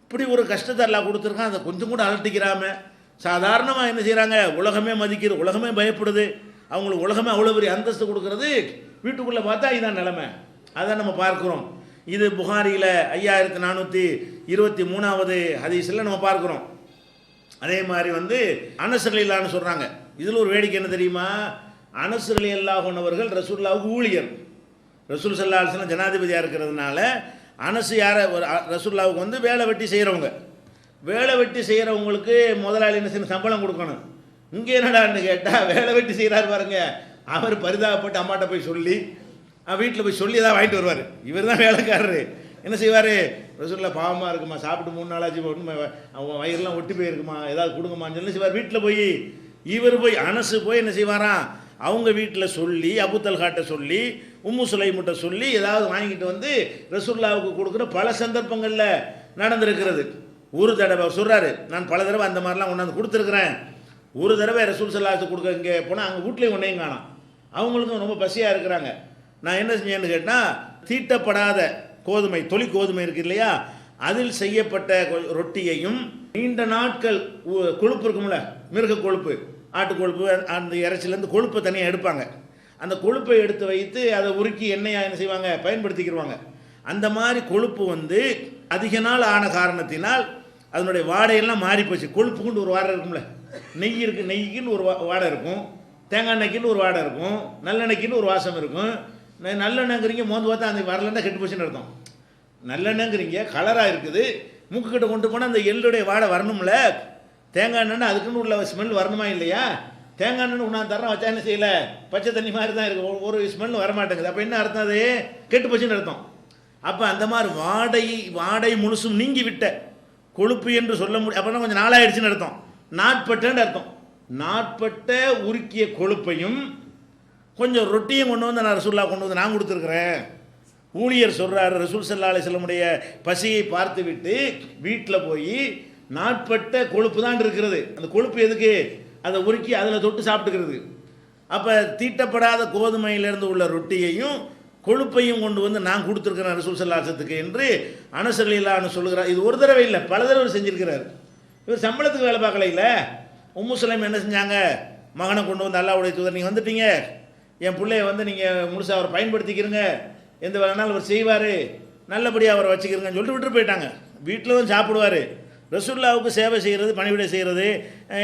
இப்படி ஒரு கஷ்டத்தை எல்லாம் கொடுத்துருக்கான், அதை கொஞ்சம் கூட அலட்டிக்கிறாம சாதாரணமாக என்ன செய்கிறாங்க, உலகமே மதிக்கிறது, உலகமே பயப்படுது, அவங்களுக்கு உலகமே அவ்வளோ பெரிய அந்தஸ்து கொடுக்கறது. வீட்டுக்குள்ளே பார்த்தா இதான் நிலைமை. அதை நம்ம பார்க்குறோம். இது புகாரியில் 5423வது ஹதீஸில் நம்ம பார்க்குறோம். அதே மாதிரி அனஸ் ரலியல்லாஹு சொல்கிறாங்க. இதில் ஒரு வேடிக்கை என்ன தெரியுமா, அனஸ் ரலியல்லாஹு அவர்கள் ரசூலுல்லாஹ்வுக்கு ஊழியர். ரசூல் ஸல்லல்லாஹு அலைஹி வஸல்லம் ஜனாதிபதியாக இருக்கிறதுனால அனஸ் யாரை, ரசூலுல்லாஹ்வுக்கு வேலை வெட்டி செய்கிறவங்க. வேலை வெட்டி செய்கிறவங்களுக்கு முதலாளி என்ன செய்யணும், சம்பளம் கொடுக்கணும். இங்கே என்னடான்னு கேட்டால் வேலை வெட்டி செய்கிறாரு பாருங்க, அவர் பரிதாபப்பட்டு அம்மாட்ட போய் சொல்லி வீட்டில் போய் சொல்லி ஏதாவது வாங்கிட்டு வருவார். இவர் தான் வேலைக்காரரு. என்ன செய்வார், ரசூலுல்லாஹ் பாவமாக இருக்குமா, சாப்பிட்டு 3 நாளாச்சு, அவங்க வயிறுலாம் ஒட்டி போயிருக்குமா, ஏதாவது கொடுங்கம்மான்னு சொல்லி செய்வார். வீட்டில் போய் இவர் போய் அனசு போய் என்ன செய்வாராம், அவங்க வீட்டில் சொல்லி அபூ தல்ஹாட்ட சொல்லி உம்மு சுலைமுட்ட சொல்லி ஏதாவது வாங்கிட்டு ரசூலுல்லாஹ்வுக்கு கொடுக்குற பல சந்தர்ப்பங்களில் நடந்திருக்கிறது. ஒரு தடவை சொல்கிறாரு, நான் பல தடவை அந்த மாதிரிலாம் கொண்டாந்து கொடுத்துருக்குறேன். ஒரு தடவை ரசூல் ஸல்லல்லாஹு அலைஹி வஸல்லம் கொடுக்க இங்கே போனால் அங்கே வீட்லேயும் ஒன்றையும் காணோம். அவங்களுக்கும் ரொம்ப பசியாக இருக்கிறாங்க. நான் என்ன செஞ்சேன்னு கேட்டால், தீட்டப்படாத கோதுமை, தொலி கோதுமை இருக்குது இல்லையா, அதில் செய்யப்பட்ட ரொட்டியையும் நீண்ட நாட்கள் கொழுப்பு இருக்கும்ல, மிருக கொழுப்பு, ஆட்டு கொழுப்பு, அந்த இறைச்சிலேருந்து கொழுப்பை தனியாக எடுப்பாங்க. அந்த கொழுப்பை எடுத்து வைத்து அதை உருக்கி எண்ணெயாக என்ன செய்வாங்க, பயன்படுத்திக்கிடுவாங்க. அந்த மாதிரி கொழுப்பு அதிக நாள் ஆன காரணத்தினால் அதனுடைய வாடையெல்லாம் மாறி போச்சு. கொழுப்புக்குன்னு ஒரு வாடை இருக்கும்ல, நெய் இருக்குது, நெய்க்குன்னு ஒரு வாடை இருக்கும், தேங்காய் எண்ணெய்க்குன்னு ஒரு வாடை இருக்கும், நல்லெண்ணெய்க்குன்னு ஒரு வாசம் இருக்கும். நல்லெண்ணெய்ங்கிறீங்க மோந்து பார்த்தா அந்த வரலன்னா கெட்டு போச்சுன்னு அர்த்தம். நல்லெண்ணெய்ங்கிறீங்க கலராக இருக்குது, மூக்கு கிட்ட கொண்டு போனால் அந்த எள்ளுடைய வாடை வரணும்ல. தேங்காய் எண்ணெய் அதுக்குன்னு உள்ள ஸ்மெல் வரணுமா இல்லையா? தேங்காய் எண்ணெய் உண்ணாந்து தரம் வச்சா என்ன செய்யலை, பச்சை தண்ணி மாதிரி தான் இருக்குது, ஒரு ஸ்மெல் வரமாட்டேங்குது. அப்போ என்ன அர்த்தம், அது கெட்டு போச்சுன்னு அர்த்தம். அப்போ அந்த மாதிரி வாடை முழுசும் நீங்கி விட்ட கொழுப்பு என்று சொல்ல முடியும். அப்படின்னா கொஞ்சம் நாளாயிடுச்சுன்னு அர்த்தம், நாட்பட்டன்னு அர்த்தம். நாட்பட்ட உருக்கிய கொழுப்பையும் கொஞ்சம் ரொட்டியும் கொண்டு நான் ரசூலுல்லாஹ் கொண்டு நான் கொடுத்துருக்குறேன். ஊழியர் சொல்கிறார், ரசூல் ஸல்லல்லாஹு அலைஹி வஸல்லமுடைய பசியை பார்த்து விட்டு வீட்டில் போய் நாட்பட்ட கொழுப்பு தான் இருக்கிறது. அந்த கொழுப்பு எதுக்கு, அதை உருக்கி அதில் தொட்டு சாப்பிட்டுக்கிறது. அப்போ தீட்டப்படாத கோதுமையிலிருந்து உள்ள ரொட்டியையும் கொழுப்பையும் கொண்டு நான் கொடுத்துருக்கிறேன் ரசூல் ஸல்லல்லாஹு அலைஹி வஸல்லத்துக்கு என்று அனஸ் ரலியல்லாஹு சொல்லுகிறார். இது ஒரு தடவை இல்லை, பல தடவை செஞ்சிருக்கிறார். இவர் சம்பளத்துக்கு வேலை பார்க்கல. இல்லை, உம்மு சுலைம் என்ன செஞ்சாங்க, மகனை கொண்டு அல்லாஹ்வுடைய தூதர், நீங்கள் வந்துட்டீங்க, என் பிள்ளைய நீங்கள் முழுசாக அவரை பயன்படுத்திக்கிறங்க, எந்த வேலைனாலும் அவர் செய்வார், நல்லபடியாக அவரை வச்சுக்கிறங்கன்னு சொல்லிட்டு விட்டு போயிட்டாங்க. வீட்டில் தான் சாப்பிடுவார். ரசூலுல்லாஹ்வுக்கு சேவை செய்கிறது, பணிவிடை செய்கிறது,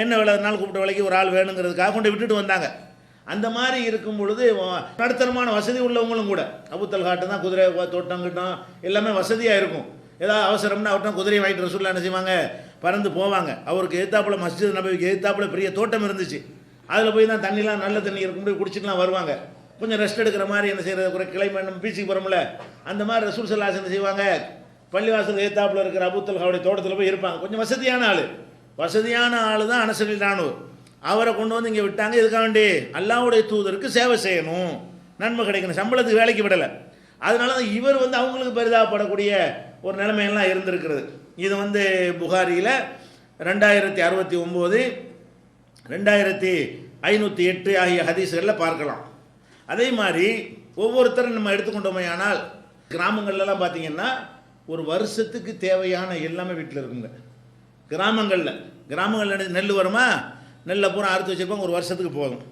என்ன வேலைனாலும் கூப்பிட்ட வேலைக்கு ஒரு ஆள் வேணுங்கிறதுக்காக கொண்டு விட்டுட்டு வந்தாங்க. அந்த மாதிரி இருக்கும் பொழுது நடுத்தரமான வசதி உள்ளவங்களும் கூட, அபூ தல்ஹாட்ட தான் குதிரை தோட்டம் கிட்டம் எல்லாமே வசதியாக இருக்கும். ஏதாவது அவசரம்னா அவர்கிட்ட குதிரையை வாங்கிட்டு ரசூலுல்லாஹ் என்ன செய்வாங்க, பறந்து போவாங்க. அவருக்கு எதிர்த்தாப்புல மஸ்ஜித் நபவிக்கு எதிர்த்தாப்புல பெரிய தோட்டம் இருந்துச்சு. அதில் போய் தான் தண்ணிலாம் நல்ல தண்ணி இருக்கும் போய் குடிச்சிட்டுலாம் வருவாங்க. கொஞ்சம் ரெஸ்ட் எடுக்கிற மாதிரி என்ன செய்கிறது, ஒரு கிளைமை நம்ம பீச்சுக்கு போகிறோம்ல, அந்த மாதிரி ரசூல் ஸல்லல்லாஹு அலைஹி வஸல்லம் என்ன செய்வாங்க, பள்ளிவாசல் எதிர்த்தாப்புல இருக்கிற அபூ தல்ஹாவுடைய தோட்டத்தில் போய் இருப்பாங்க. கொஞ்சம் வசதியான ஆள் தான் அனஸ் ரலியல்லாஹு. அவரை கொண்டு இங்கே விட்டாங்க. இதுக்காக வேண்டி அல்லாஹ்வுடைய தூதருக்கு சேவை செய்யணும், நன்மை கிடைக்கணும், சம்பளத்துக்கு வேலைக்கு விடலை. அதனால தான் இவர் அவங்களுக்கு பரிதாபப்படக்கூடிய ஒரு நிலைமையெல்லாம் இருந்திருக்கிறது. இது புகாரியில் 2069, 2508 ஆகிய ஹதீஸ்களில் பார்க்கலாம். அதே மாதிரி ஒவ்வொருத்தரும் நம்ம எடுத்துக்கொண்டோமே ஆனால் கிராமங்கள்லாம் பார்த்தீங்கன்னா ஒரு வருஷத்துக்கு தேவையான எல்லாமே வீட்டில் இருக்குங்க. கிராமங்களில் நெல் வருமா, நெல்லை பூரா அறுத்து வச்சுருப்பாங்க, ஒரு வருஷத்துக்கு போதும்.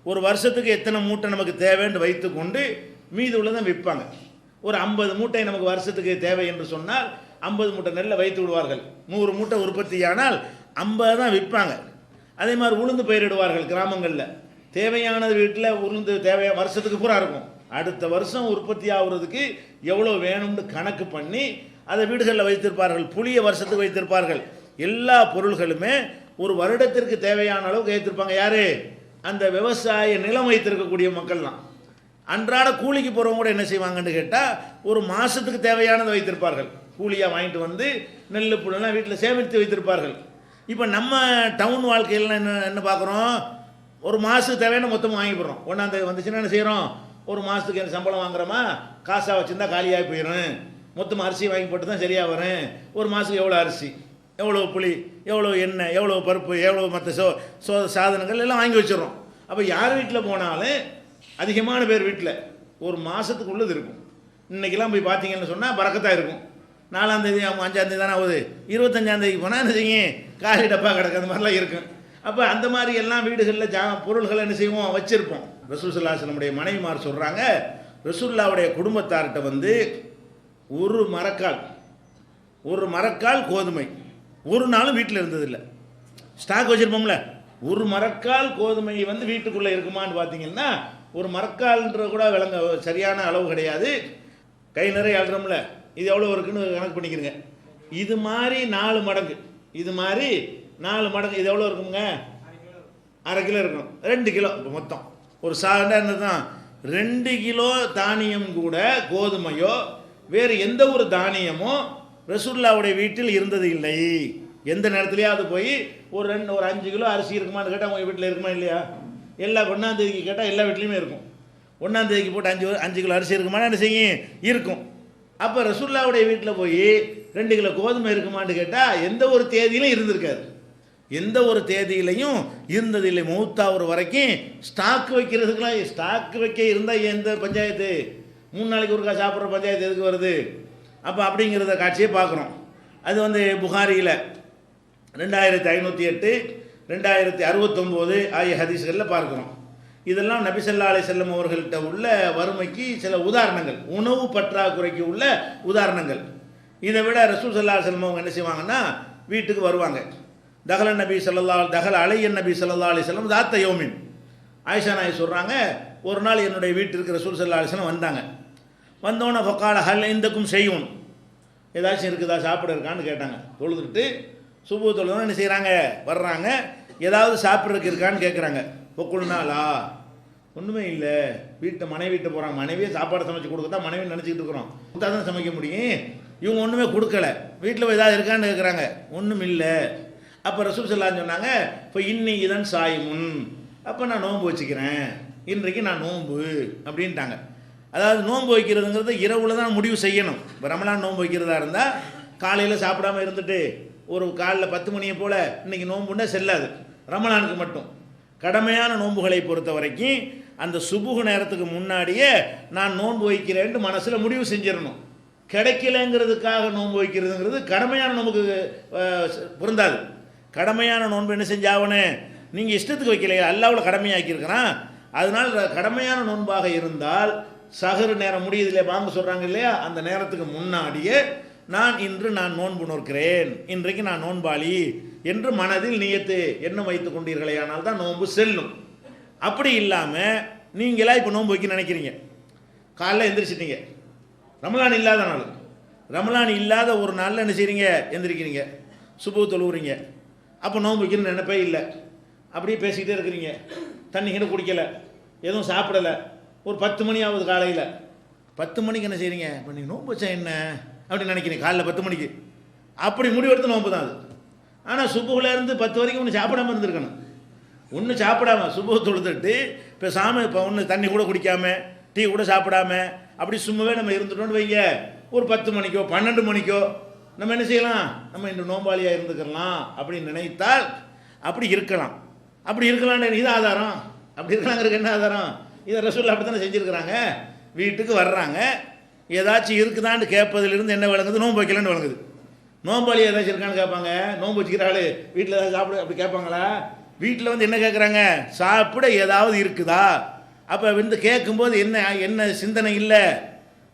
ஒரு வருஷத்துக்கு எத்தனை மூட்டை நமக்கு தேவைன்னு வைத்து கொண்டு மீது உள்ளதான் விற்பாங்க. ஒரு 50 மூட்டை நமக்கு வருஷத்துக்கு தேவை என்று சொன்னால் 50 மூட்டை நெல்லை வைத்து விடுவார்கள். 100 மூட்டை உற்பத்தியானால் 50 தான் விற்பாங்க. அதே மாதிரி உளுந்து பயிரிடுவார்கள் கிராமங்களில். தேவையானது வீட்டில் உளுந்து வருஷத்துக்கு பூரா இருக்கும். அடுத்த வருஷம் உற்பத்தி ஆகுறதுக்கு எவ்வளோ வேணும்னு கணக்கு பண்ணி அதை வீடுகளில் வைத்திருப்பார்கள். புளிய வருஷத்துக்கு வைத்திருப்பார்கள். எல்லா பொருள்களுமே ஒரு வருடத்திற்கு தேவையான அளவுக்கு வைத்திருப்பாங்க. யார்? அந்த விவசாய நிலம் வைத்திருக்கக்கூடிய மக்கள்லாம். அன்றாட கூலிக்கு போகிறவங்க கூட என்ன செய்வாங்கன்னு கேட்டால் ஒரு மாதத்துக்கு தேவையானதை வைத்திருப்பார்கள். கூலியாக வாங்கிட்டு நெல் புல்லாம் வீட்டில் சேமித்து வைத்திருப்பார்கள். இப்போ நம்ம டவுன் வாழ்க்கையில் என்ன பார்க்குறோம், ஒரு மாதத்துக்கு தேவையான மொத்தமாக வாங்கி போடுறோம். ஒன்றாந்தேதி வந்துச்சுன்னா என்ன செய்கிறோம், ஒரு மாதத்துக்கு என்ன சம்பளம் வாங்குறோமா, காசாக வச்சுருந்தா காலியாகி போயிடும். மொத்தமாக அரிசி வாங்கி போட்டு தான் சரியாக வரும். ஒரு மாதத்துக்கு எவ்வளோ அரிசி, எவ்வளோ புளி, எவ்வளோ எண்ணெய், எவ்வளோ பருப்பு, எவ்வளோ மற்ற சாதனங்கள் எல்லாம் வாங்கி வச்சிடறோம். அப்போ யார் வீட்டில் போனாலும் அதிகமான பேர் வீட்டில் ஒரு மாதத்துக்கு உள்ளது இருக்கும். இன்றைக்கெல்லாம் போய் பார்த்தீங்கன்னு சொன்னால் பறக்கத்தான் இருக்கும். 4ஆம் தேதி 5ஆம் தேதி தானே ஆகுது, 25ஆம் தேதிக்கு போனால் என்ன செய்யும், காலி டப்பா கிடக்கு, அந்த மாதிரிலாம் இருக்கும். அப்போ அந்த மாதிரி எல்லாம் வீடுகளில் பொருள்களை என்ன செய்வோம், வச்சுருப்போம். ரசூல் ஸல்லல்லாஹு அலைஹி வஸல்லம் உடைய மனைவிமார் சொல்கிறாங்க, ரசூலுல்லாஹ்வுடைய குடும்பத்தார்கிட்ட ஒரு மரக்கால் கோதுமை ஒரு நாளும் வீட்டில் இருந்ததில்லை. ஸ்டாக் வச்சுருப்போம்ல, ஒரு மரக்கால் கோதுமை வீட்டுக்குள்ளே இருக்குமான்னு பார்த்தீங்கன்னா ஒரு மரக்கால்ன்ற கூட விளங்க சரியான அளவு கிடையாது. கை நிறைய அழுறோம்ல, இது எவ்வளோ இருக்குன்னு கணக்கு பண்ணிக்கிறங்க. இது மாதிரி 4 மடங்கு, இது எவ்வளோ இருக்குங்க, 1/2 கிலோ இருக்கும், 2 கிலோ. இப்போ மொத்தம் ஒரு சாதாரண தான் 2 கிலோ தானியம் கூட கோதுமையோ வேறு எந்த ஒரு தானியமோ ரசூலுல்லாஹ்வுடைய வீட்டில் இருந்தது இல்லை. எந்த நேரத்துலையாவது போய் ஒரு 5 கிலோ அரிசி இருக்குமான்னு கேட்டால் உங்கள் வீட்டில் இருக்குமா இல்லையா? எல்லா 1ஆம் தேதிக்கு கேட்டால் எல்லா வீட்லேயுமே இருக்கும். 1ஆம் தேதிக்கு போட்டு 5 கிலோ அரிசி இருக்குமான்னு என்ன செய்யும், இருக்கும். அப்போ ரசூலுல்லாஹ்வுடைய வீட்டில் போய் 2 கிலோ கோதுமை இருக்குமான்னு கேட்டால் எந்த ஒரு தேதியிலும் இருந்திருக்காது. எந்த ஒரு தேதியிலையும் இருந்ததில்லை. மௌத்தாகிற வரைக்கும் ஸ்டாக் வைக்க இருந்தால் எந்த பஞ்சாயத்து 3 நாளைக்கு ஒருக்கா சாப்பிட்ற பஞ்சாயத்து எதுக்கு வருது? அப்போ அப்படிங்கிறத காட்சியை பார்க்குறோம். அது புகாரியில் 2508, 2069 ஆகிய ஹதீஸ்களில் பார்க்குறோம். இதெல்லாம் நபி ஸல்லல்லாஹு அலைஹி வஸல்லம் அவர்கள்ட்ட உள்ள வறுமைக்கு சில உதாரணங்கள், உணவு பற்றாக்குறைக்கு உள்ள உதாரணங்கள். இதை விட ரசூல் ஸல்லல்லாஹு அலைஹி வஸல்லம் அவங்க என்ன செய்வாங்கன்னா வீட்டுக்கு வருவாங்க. தகல அலையன் நபி ஸல்லல்லாஹு அலைஹி வஸல்லம் தாத்த யௌமின். ஆயிஷா நாய் சொல்கிறாங்க, ஒரு நாள் என்னுடைய வீட்டிற்கு ரசூல் ஸல்லல்லாஹு அலைஹி வஸல்லம் வந்தாங்க. வந்தோன்னே ஃபக்கால ஹல் இந்தக்கும் செய்யும், ஏதாச்சும் இருக்குதா, சாப்பிட இருக்கான்னு கேட்டாங்க. தொழுதுட்டு சுபு தொழுதுன்னு என்ன செய்கிறாங்க, வர்றாங்க, ஏதாவது சாப்பிட்றதுக்கு இருக்கான்னு கேட்குறாங்க. பொக்குள்னாலா, ஒன்றுமே இல்லை, மனைவி வீட்டை போகிறாங்க, மனைவியே சாப்பாடு சமைச்சு கொடுக்கத்தான் மனைவி நினச்சிக்கிட்டு இருக்கிறோம், கொடுத்தா தான் சமைக்க முடியும். இவங்க ஒன்றுமே கொடுக்கல, வீட்டில் ஏதாவது இருக்கான்னு கேட்குறாங்க, ஒன்றும் இல்லை. அப்போ ரசூல் ஸல்லல்லாஹு சொன்னாங்க, இப்போ இன்னி இதன் சாயிமுன், அப்போ நான் நோன்பு வச்சுக்கிறேன், இன்றைக்கு நான் நோன்பு அப்படின்ட்டாங்க. அதாவது நோன்பு வைக்கிறதுங்கிறது இரவில் தான் முடிவு செய்யணும். இப்போ ரமலான் நோன்பு வைக்கிறதா இருந்தால் காலையில் சாப்பிடாமல் இருந்துட்டு ஒரு காலையில் 10 மணியை போல் இன்றைக்கி நோன்புன்னா செல்லாது. ரமலானுக்கு மட்டும் கடமையான நோன்புகளை பொறுத்த வரைக்கும் அந்த சுபுகு நேரத்துக்கு முன்னாடியே நான் நோன்பு வைக்கிறேன்ட்டு மனசில் முடிவு செஞ்சிடணும். கிடைக்கலங்கிறதுக்காக நோன்பு வைக்கிறதுங்கிறது கடமையான நோன்புக்கு பொருந்தாது. கடமையான நோன்பு என்ன செஞ்சாவனே, நீங்கள் இஷ்டத்துக்கு வைக்கலையா, அல்லாஹ்வுல கடமையாக்கியிருக்கிறான். அதனால் கடமையான நோன்பாக இருந்தால் சஹர் நேரம் முடியுது இல்லையா, வாங்க சொல்கிறாங்க இல்லையா, அந்த நேரத்துக்கு முன்னாடியே இன்று நான் நோன்பு நோக்கிறேன், இன்றைக்கு நான் நோன்பாளி என்று மனதில் நியத்து எண்ணம் வைத்து கொண்டீர்களே, ஆனால் தான் நோன்பு செல்லும். அப்படி இல்லாமல் நீங்களா இப்போ நோன்பு வைக்க நினைக்கிறீங்க, காலைல எந்திரிச்சிட்டீங்க, ரமலான் இல்லாத ஒரு நாளில் என்ன செய்கிறீங்க, எந்திரிக்கிறீங்க, சுபு தொழுவுறீங்க, அப்போ நோன்பு வைக்கணும்னு நினைப்பே இல்லை, அப்படியே பேசிக்கிட்டே இருக்கிறீங்க, தண்ணி கிட்ட குடிக்கலை, எதுவும் சாப்பிடலை, ஒரு 10 மணி ஆகுது, காலையில் 10 மணிக்கு என்ன செய்கிறீங்க, இப்போ நீங்கள் நோன்பு வச்சா என்ன அப்படின்னு நினைக்கிறீங்க, காலைல 10 மணிக்கு அப்படி முடிவெடுத்து நோன்பு தான் அது. ஆனால் சுபுலேருந்து 10 வரைக்கும் ஒன்று சாப்பிடாமல் இருந்திருக்கணும். ஒன்று சாப்பிடாமல் சுபு தொழுதுட்டு இப்போ ஒன்று தண்ணி கூட குடிக்காமல் டீ கூட சாப்பிடாம அப்படி சும்மாவே நம்ம இருந்துட்டோம்னு வைங்க, ஒரு 10 மணிக்கோ 12 மணிக்கோ நம்ம என்ன செய்யலாம், நம்ம இன்று நோம்பாளியாக இருந்துக்கலாம் அப்படின்னு நினைத்தால் அப்படி இருக்கலாம். அப்படி இருக்கலான்னு இது ஆதாரம், அப்படி இருக்கலாங்கிறதுக்கு என்ன ஆதாரம்? இதை ரசூல் அப்படி தானே செஞ்சுருக்கிறாங்க. வீட்டுக்கு வர்றாங்க, ஏதாச்சும் இருக்குதான்னு கேட்பதிலிருந்து என்ன விளங்குது, நோன்பு வைக்கலன்னு விளங்குது. நோம்பாளி ஏதாச்சும் இருக்கான்னு கேட்பாங்க. நோன்பு வச்சுக்கிறாள் வீட்டில் ஏதாவது சாப்பிட அப்படி கேட்பாங்களா? வீட்டில் வந்து என்ன கேட்குறாங்க, சாப்பிட ஏதாவது இருக்குதா? அப்போ வந்து கேட்கும்போது என்ன என்ன சிந்தனை இல்லை,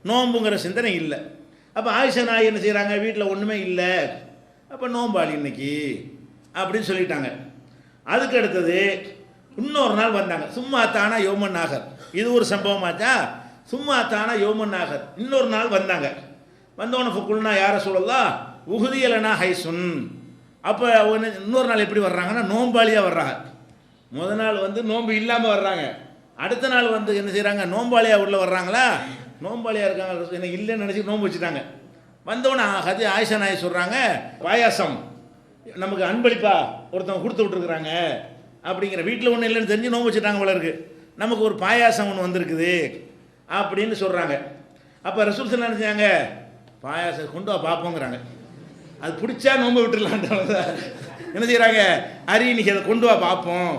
நோம்புங்கிற சிந்தனை இல்லை. அப்போ ஆயிஷா நாய் என்ன செய்கிறாங்க, வீட்டில் ஒன்றுமே இல்லை, அப்போ நோம்பாளி இன்னைக்கு அப்படின்னு சொல்லிட்டாங்க. அதுக்கு அடுத்தது இன்னொரு நாள் வந்தாங்க, சும்மா தானா யோமன் நாகர். இது ஒரு சம்பவமாச்சா, சும்மா தானா யோமன் நாகர். இன்னொரு நாள் வந்தாங்க, வந்தவன ஃபுக்குல்னா யாரை சொல்லலாம், உகுதியலனா ஹைசுன். அப்போ இன்னொரு நாள் எப்படி வர்றாங்கன்னா நோம்பாளியாக வர்றாங்க. முதல் நாள் வந்து நோன்பு இல்லாமல் வர்றாங்க, அடுத்த நாள் வந்து என்ன செய்கிறாங்க, நோம்பாளியாக உள்ள வர்றாங்களா, நோம்பாளியாக இருக்காங்க, என்ன இல்லைன்னு நினச்சி நோன்பு வச்சுட்டாங்க. வந்தவொன்னே ஹதி ஆயிஷா நாய் சொல்கிறாங்க, பாயாசம் நமக்கு அன்பளிப்பா ஒருத்தவங்க கொடுத்து விட்ருக்குறாங்க அப்படிங்கிற, வீட்டில் ஒன்றும் இல்லைன்னு தெரிஞ்சு நோன்பு வச்சுட்டாங்க போல இருக்கு, நமக்கு ஒரு பாயாசம் ஒன்று வந்திருக்குது அப்படின்னு சொல்கிறாங்க. அப்போ ரசூல் ஸல்லல்லாஹு அலைஹி வஸல்லம் என்ன செஞ்சாங்க, பாயாசம் கொண்டு வா பார்ப்போங்கிறாங்க. அது பிடிச்சா நோன்பு விட்டுடலான்ட்டு என்ன செய்கிறாங்க, இன்னைக்கு அதை கொண்டு வா பார்ப்போம்.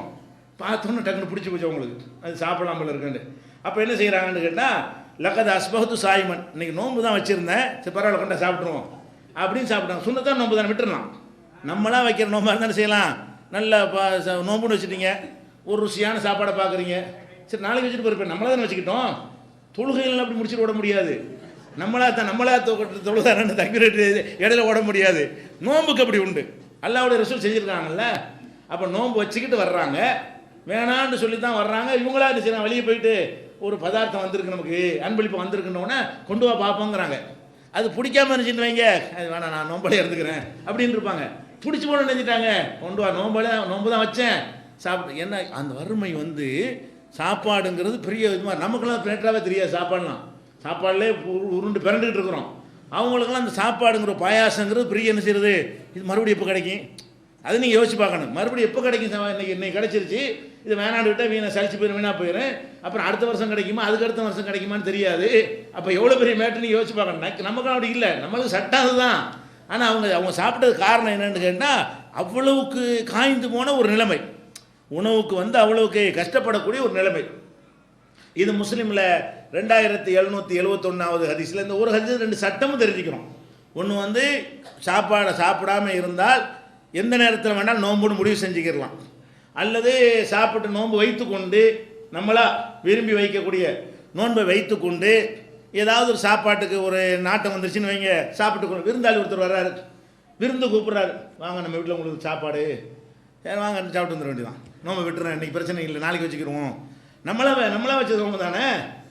பார்த்தோன்னு டக்குன்னு பிடிச்சி போச்சு அவங்களுக்கு, அது சாப்பிடலாம் போல இருக்குன்னு. அப்போ என்ன செய்கிறாங்கன்னு கேட்டால், லக்கது அஸ்பஹத்து சாயிமன், இன்னைக்கு நோன்பு தான் வச்சுருந்தேன், சரி பரவாயில்ல கொண்டா சாப்பிட்ருவோம் அப்படின்னு சாப்பிட்டாங்க. சுன்னத்தான் நோன்பு தானே, விட்டுடலாம். நம்மளாம் வைக்கிற நோம்பாக இருந்தாலும் செய்யலாம். நல்லா நோம்புன்னு வச்சுட்டீங்க, ஒரு ருசியான சாப்பாடை பார்க்குறீங்க, சரி நாளைக்கு வச்சுட்டு போயிருப்பேன், நம்மளா தானே வச்சுக்கிட்டோம். தொழுகைகள் அப்படி முடிச்சுட்டு ஓட முடியாது, நம்மளா தொழுதானு தக்பீர் இடையில ஓட முடியாது. நோம்புக்கு அப்படி உண்டு, அல்லாஹ்வுடைய ரசூல் செஞ்சுருக்காங்கல்ல. அப்போ நோன்பு வச்சுக்கிட்டு வர்றாங்க, வேணான்னு சொல்லி தான் வர்றாங்க. இவங்களா என்ன செய்யறாங்க, வெளியே போயிட்டு ஒரு பதார்த்தம் வந்திருக்கு, நமக்கு அன்பளிப்பு வந்திருக்குன்னொன்னே கொண்டு வா பார்ப்போங்கிறாங்க. அது பிடிக்காம இருந்துச்சுன்னு வைங்க, அது வேணாம் நான் நோம்பாலே எடுத்துக்கிறேன் அப்படின்னு இருப்பாங்க. பிடிச்சி போன நினைச்சிட்டாங்க, கொண்டு வா நோம்பு தான் வச்சேன் சாப்பிட்டு. என்ன அந்த வறுமை வந்து சாப்பாடுங்கிறது பெரிய இதுமாதிரி, நமக்குலாம் பிளேட்டாகவே தெரியாது சாப்பாடுலாம், சாப்பாடுலேயே உருண்டு பிறண்டுக்கிட்டு இருக்கிறோம். அவங்களுக்கெல்லாம் அந்த சாப்பாடுங்கிற பாயாசங்கிறது பெரிய என்ன செய்யுது, இது மறுபடியும் எப்போ கிடைக்கும், அது நீங்கள் யோசிச்சு பார்க்கணும். மறுபடியும் எப்போ கிடைக்கும், இன்னைக்கு கிடைச்சிருச்சு, இது வேணாண்டு விட்டால் வீணை சளிச்சு போயிடும், வீணாக போயிடும். அப்புறம் அடுத்த வருஷம் கிடைக்குமா, அதுக்கு அடுத்த வருஷம் கிடைக்குமான்னு தெரியாது. அப்போ எவ்வளோ பெரிய மேட்டு நீங்கள் யோசிச்சு பார்க்கணும். நமக்கு அப்படி இல்லை, நம்மளுக்கு சட்டம் அதுதான். ஆனால் அவங்க சாப்பிட்டது காரணம் என்னென்னு கேட்டால், அவ்வளவுக்கு காய்ந்து போன ஒரு நிலைமை, உணவுக்கு வந்து அவ்வளவுக்கு கஷ்டப்படக்கூடிய ஒரு நிலைமை. இது முஸ்லீமில் 2771வது ஹதீஸில் இந்த ஒரு ஹதீஸ் 2 சட்டமும் தெரிஞ்சுக்கிறோம். ஒன்று வந்து சாப்பாடை சாப்பிடாமல் இருந்தால் எந்த நேரத்தில் வேணாலும் நோன்புன்னு முடிவு செஞ்சுக்கிடலாம், அல்லது சாப்பிட்டு நோன்பு வைத்து கொண்டு நம்மளா விரும்பி வைக்கக்கூடிய நோன்பை வைத்து கொண்டு ஏதாவது ஒரு சாப்பாட்டுக்கு ஒரு நாட்டம் வந்துருச்சுன்னு வைங்க, சாப்பிட்டு விருந்தாளி ஒருத்தர் வர்றாரு, விருந்து கூப்பிட்றாரு, வாங்க நம்ம வீட்டில் உங்களுக்கு சாப்பாடு, சரி வாங்க சாப்பிட்டு வந்துட வேண்டியதான், நோம்பை விட்டுறேன், இன்றைக்கி பிரச்சனை இல்லை, நாளைக்கு வச்சுக்கிடுவோம், நம்மளா வச்ச நோம்பு தானே,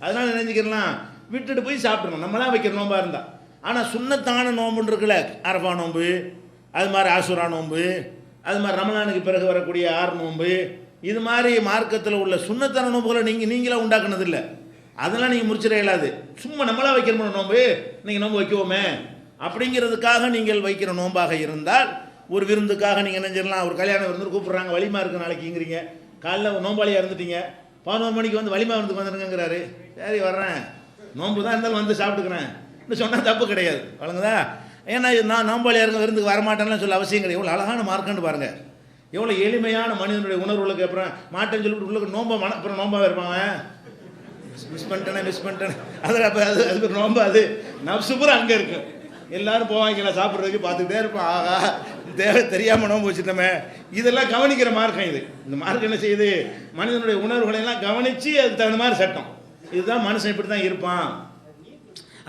அதனால் நினைஞ்சிக்கலாம், விட்டுட்டு போய் சாப்பிட்றணும், நம்மளா வைக்கிற நோம்பாக இருந்தால். ஆனால் சுன்னத்தான நோம்புன்னு இருக்குல்ல, அரஃபா நோம்பு, அது மாதிரி ஆசுரா நோம்பு, அது மாதிரி ரமலானுக்கு பிறகு வரக்கூடிய 6 நோம்பு, இது மாதிரி மார்க்கத்தில் உள்ள சுன்னத்தான நோம்புகளை நீங்களாக உண்டாக்குனதில்லை, அதெல்லாம் நீங்கள் முடிச்சிட இயலாது. சும்மா நம்மளாக வைக்கிற நோம்பு, நீங்கள் நோம்பு வைக்குவோமே அப்படிங்கிறதுக்காக நீங்கள் வைக்கிற நோம்பாக இருந்தால், ஒரு விருந்துக்காக நீங்கள் நினைஞ்சிடலாம். ஒரு கல்யாணம் விருந்து கூப்பிட்றாங்க, வலிமா இருக்குது நாளைக்குங்கிறீங்க, காலைல நோம்பாளியாக இருந்துட்டீங்க, 11 மணிக்கு வந்து வலிமா விருந்துக்கு வந்துருங்கிறாரு, சரி வர்றேன், நோம்பு தான் இருந்தாலும் வந்து சாப்பிட்டுக்கிறேன் இன்னும் சொன்னால் தப்பு கிடையாது, வழங்குதா? ஏன்னா நான் நோம்பாளியாக இருக்க விருந்துக்கு வரமாட்டேன்னு சொல்ல அவசியம் கிடையாது. எவ்வளோ அழகான மார்க்கன்னு பாருங்கள், எவ்வளோ எளிமையான மனிதனுடைய உணர்வுகளுக்கு. அப்புறம் மாட்டேன்னு சொல்லிட்டு உள்ளுக்கு நோம்பை அப்புறம் நோம்பாக இருப்பாங்க, மிஸ் பண்ணிட்டேன் அதில் அப்போ அது நோம்பு, அது நப்சு பூரா அங்கே இருக்கு, எல்லோரும் போவாங்க சாப்பிட்றதுக்கு பார்த்துக்கிட்டே இருப்போம், ஆகா தெரியாமல் நோம்பு வச்சுட்டோமே. இதெல்லாம் கவனிக்கிற மார்க்கம் இது. இந்த மார்க்கம் என்ன செய்யுது, மனிதனுடைய உணர்வுகளையெல்லாம் கவனித்து அதுக்கு தகுந்த மாதிரி சட்டம், இதுதான் மனுஷன் இப்படி தான் இருப்பான்.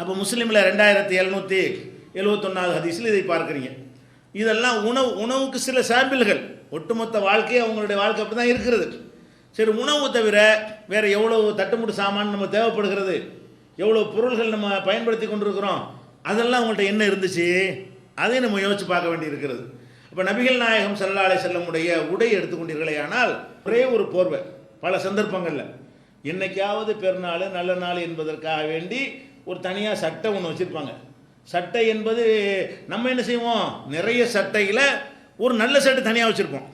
அப்போ முஸ்லீமில் 2771வது ஹதீஸில் இதை பார்க்குறீங்க. இதெல்லாம் உணவுக்கு சில சாம்பிள்கள், ஒட்டுமொத்த வாழ்க்கையை அவங்களுடைய வாழ்க்கை அப்படி தான் இருக்கிறது. சரி, உணவு தவிர வேறு எவ்வளோ தட்டுமுட்டு சாமான் நம்ம தேவைப்படுகிறது, எவ்வளோ பொருள்கள் நம்ம பயன்படுத்தி கொண்டிருக்கிறோம், அதெல்லாம் அவங்கள்ட்ட என்ன இருந்துச்சு, அதையும் நம்ம யோசித்து பார்க்க வேண்டி இருக்கிறது. இப்போ நபிகள் நாயகம் ஸல்லல்லாஹு அலைஹி வஸல்லமுடைய உடை எடுத்துக்கொண்டீர்களே ஆனால், ஒரே ஒரு போர்வை, பல சந்தர்ப்பங்களில் என்னைக்காவது பெருநாள் நல்ல நாள் என்பதற்காக வேண்டி ஒரு தனியாக சட்டை ஒன்று வச்சுருப்பாங்க. சட்டை என்பது நம்ம என்ன செய்வோம், நிறைய சட்டையில் ஒரு நல்ல சட்டை தனியாக வச்சுருப்போம்.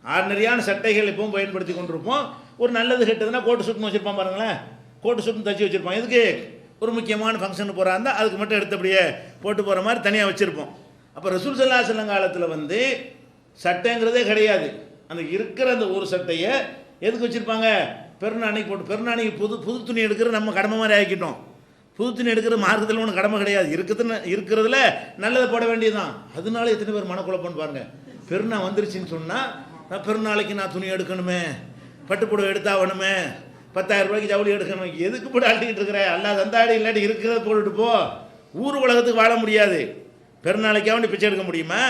ஆர்டினரியான சட்டைகள் எப்பவும் பயன்படுத்தி கொண்டிருப்போம். ஒரு நல்லது கெட்டதுன்னா கோட்டு சுட்டுன்னு வச்சுருப்பான் பாருங்களேன், கோட்டு சுட்டுன்னு தச்சு வச்சுருப்பான். எதுக்கு, ஒரு முக்கியமான ஃபங்க்ஷனுக்கு போகிறா இருந்தால் அதுக்கு மட்டும் எடுத்தபடியே போட்டு போகிற மாதிரி தனியாக வச்சுருப்போம். அப்போ ரசூல் ஸல்லல்லாஹு அலைஹி வஸல்லம் காலத்தில் வந்து சட்டைங்கிறதே கிடையாது. அந்த இருக்கிற அந்த ஒரு சட்டையை எதுக்கு வச்சுருப்பாங்க? பெருநாளைக்கு போட்டு, பெருநாளைக்கு புது துணி எடுக்கிற நம்ம கடமை மாதிரி ஆக்கிட்டோம். புது துணி எடுக்கிற மார்க்கத்தில் ஒன்றும் கடமை கிடையாது. இருக்கிறதுல நல்லதை போட வேண்டியதுதான். அதனால எத்தனை பேர் மனக்குழப்பம்னு பாருங்கள். பெருநா வந்துருச்சுன்னு சொன்னால் நான் பெருநாளைக்கு நான் துணி எடுக்கணுமே, பட்டுப்புடவை எடுத்தாகணுமே, 10,000 ரூபாய்க்கு ஜவுளி எடுக்கணும், எதுக்கு போட்டு அழுத்திக்கிட்டு இருக்கிற? அல்லா தந்தாடி இல்லாட்டி இருக்கிறத போட்டுட்டு போ. ஊர் உலகத்துக்கு வாழ முடியாது. பெருநாளைக்காக வேண்டி பிச்சை எடுக்க முடியுமா?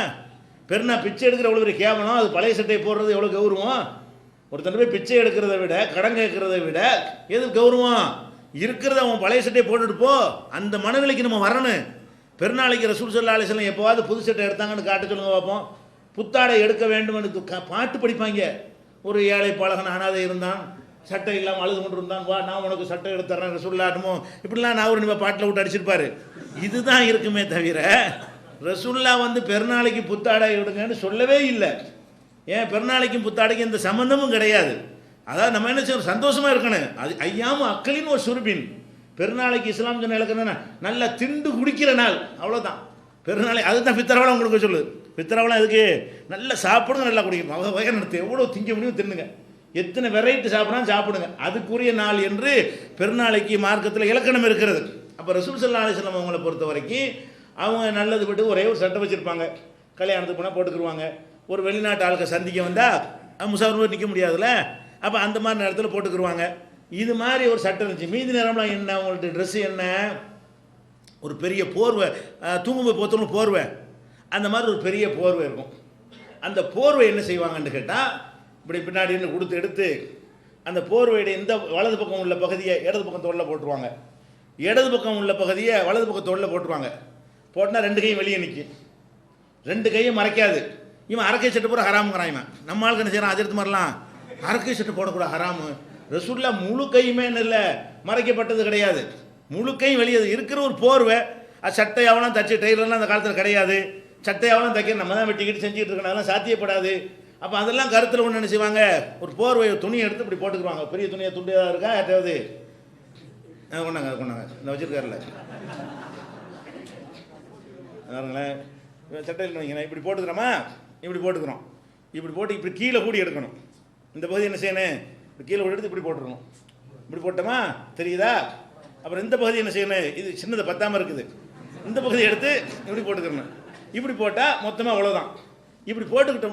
பெருநா பிச்சை எடுக்கிற எவ்வளோ பெரிய கேவலம். அது பழைய சட்டையை போடுறது எவ்வளோ கௌரவம். ஒருத்தன் போய் பிச்சை எடுக்கிறத விட, கடன் கேட்கறத விட எது கௌரவம்? இருக்கிறத அவன் பழைய சட்டையை போட்டுட்டு போ. அந்த மனநிலைக்கு நம்ம வரணும். பெருநாளைக்கு ரசூல் ஸல்லல்லாஹு அலைஹி வஸல்லம் எப்போவாது புது சட்டை எடுத்தாங்கன்னு காட்ட சொல்லுங்க பார்ப்போம். புத்தாடை எடுக்க வேண்டும் என்று பாட்டு படிப்பாங்க. ஒரு ஏழை பழகன் அனாதை இருந்தான், சட்டை இல்லாமல் அழுது கொண்டு இருந்தான், வா நான் உனக்கு சட்டை எடுத்துறேன் ரசூலுல்லாஹ்மோ இப்படிலாம் நான் ஒரு பாட்டில் விட்டு அடிச்சிருப்பாரு. இதுதான் இருக்குமே தவிர ரசூல்லா வந்து பெருநாளைக்கு புத்தாடை எடுங்கன்னு சொல்லவே இல்லை. ஏன் பெருநாளைக்கும் புத்தாடைக்கும் எந்த சம்மந்தமும் கிடையாது. அதாவது நம்ம என்ன செய்யணும்? சந்தோஷமாக இருக்கணும். அது ஐயாம அக்களின் ஒரு சுருபின். பெருநாளைக்கு இஸ்லாம் சொன்ன இலக்கணம் நல்லா திண்டு குடிக்கிற நாள், அவ்வளோதான் பெருநாளை. அதுதான் பித்தரவளம் உங்களுக்கு சொல்லுது. பித்தரவளம் அதுக்கு நல்லா சாப்பிடுங்க, நல்லா குடிக்கணும். வகை நடத்து எவ்வளோ திங்க முடியும் தின்னுங்க, எத்தனை வெரைட்டி சாப்பிடாலும் சாப்பிடுங்க. அதுக்குரிய நாள் என்று பெருநாளைக்கு மார்க்கத்தில் இலக்கணம் இருக்கிறது. அப்போ ரசூல் ஸல்லல்லாஹு அலைஹி வஸல்லம் அவங்களை பொறுத்த வரைக்கும் அவங்க நல்லது விட்டு ஒரே ஒரு சட்டை வச்சுருப்பாங்க. கல்யாணத்துக்கு போனால் போட்டுக்குருவாங்க. ஒரு வெளிநாட்டு ஆளுக்க சந்திக்க வந்தால் முசாஃபிர் நிற்க முடியாதுல்ல, அப்போ அந்த மாதிரி நேரத்தில் போட்டுக்குருவாங்க. இது மாதிரி ஒரு சட்டை இருந்துச்சு. மீதி நேரம்லாம் என்ன அவங்கள்ட்ட ட்ரெஸ்ஸு என்ன? ஒரு பெரிய போர்வை, தூங்கும்போது போத்தணும் போர்வை, அந்த மாதிரி ஒரு பெரிய போர்வை இருக்கும். அந்த போர்வை என்ன செய்வாங்கன்னு கேட்டால் இப்படி பின்னாடி கொடுத்து எடுத்து அந்த போர்வையுடைய இந்த வலது பக்கம் உள்ள பகுதியை இடது பக்கம் தோளில் போட்டுருவாங்க, இடது பக்கம் உள்ள பகுதியை வலது பக்கம் தோளில் போட்டுருவாங்க. போட்டால் 2 கையும் வெளியே நிற்கும், 2 கையும் மறைக்காது. இவன் அரக்கை சட்டை பூரா ஹராமுங்கிறான். இவன் நம்ம ஆளுக்கு என்ன செய்யறான்? அஜர்த்து மாதிரிலாம் அரக்கை சட்டை போடக்கூடாது, ஹராமு. ரசூல்லா முழு கையுமே இல்லை மறைக்கப்பட்டது கிடையாது. முழு கையும் வெளியே இருக்கிற ஒரு போர்வை. அது சட்டையாவெல்லாம் தச்சு டெய்லர்லாம் அந்த காலத்தில் கிடையாது. சட்டையாவெல்லாம் தைக்கிற நம்ம தான் வெட்டிக்கிட்டு செஞ்சுட்டு இருக்கணும், அதெல்லாம் சாத்தியப்படாது. அப்போ அதெல்லாம் கருத்தில் ஒன்று என்ன செய்வாங்க? ஒரு போர்வை துணியை எடுத்து இப்படி போட்டுக்குருவாங்க. பெரிய துணியை துண்டியாக இருக்கா யாராவது கொண்டாங்க இந்த வச்சுருக்காருல பாருங்களேன். சட்டையில் வைங்க, இப்படி போட்டுக்கிறோமா, இப்படி போட்டுக்கிறோம். இப்படி போட்டு இப்படி கீழே கூடி எடுக்கணும். இந்த பகுதி என்ன செய்யணும்? கீழே கூடி எடுத்து இப்படி போட்டுருணும். இப்படி போட்டோமா தெரியுதா? அப்புறம் இந்த பகுதி என்ன செய்யணும்? இது சின்னது பத்தாமல் இருக்குது. இந்த பகுதி எடுத்து இப்படி போட்டுக்கிறணும். இப்படி போட்டால் மொத்தமாக அவ்வளோதான். இப்படி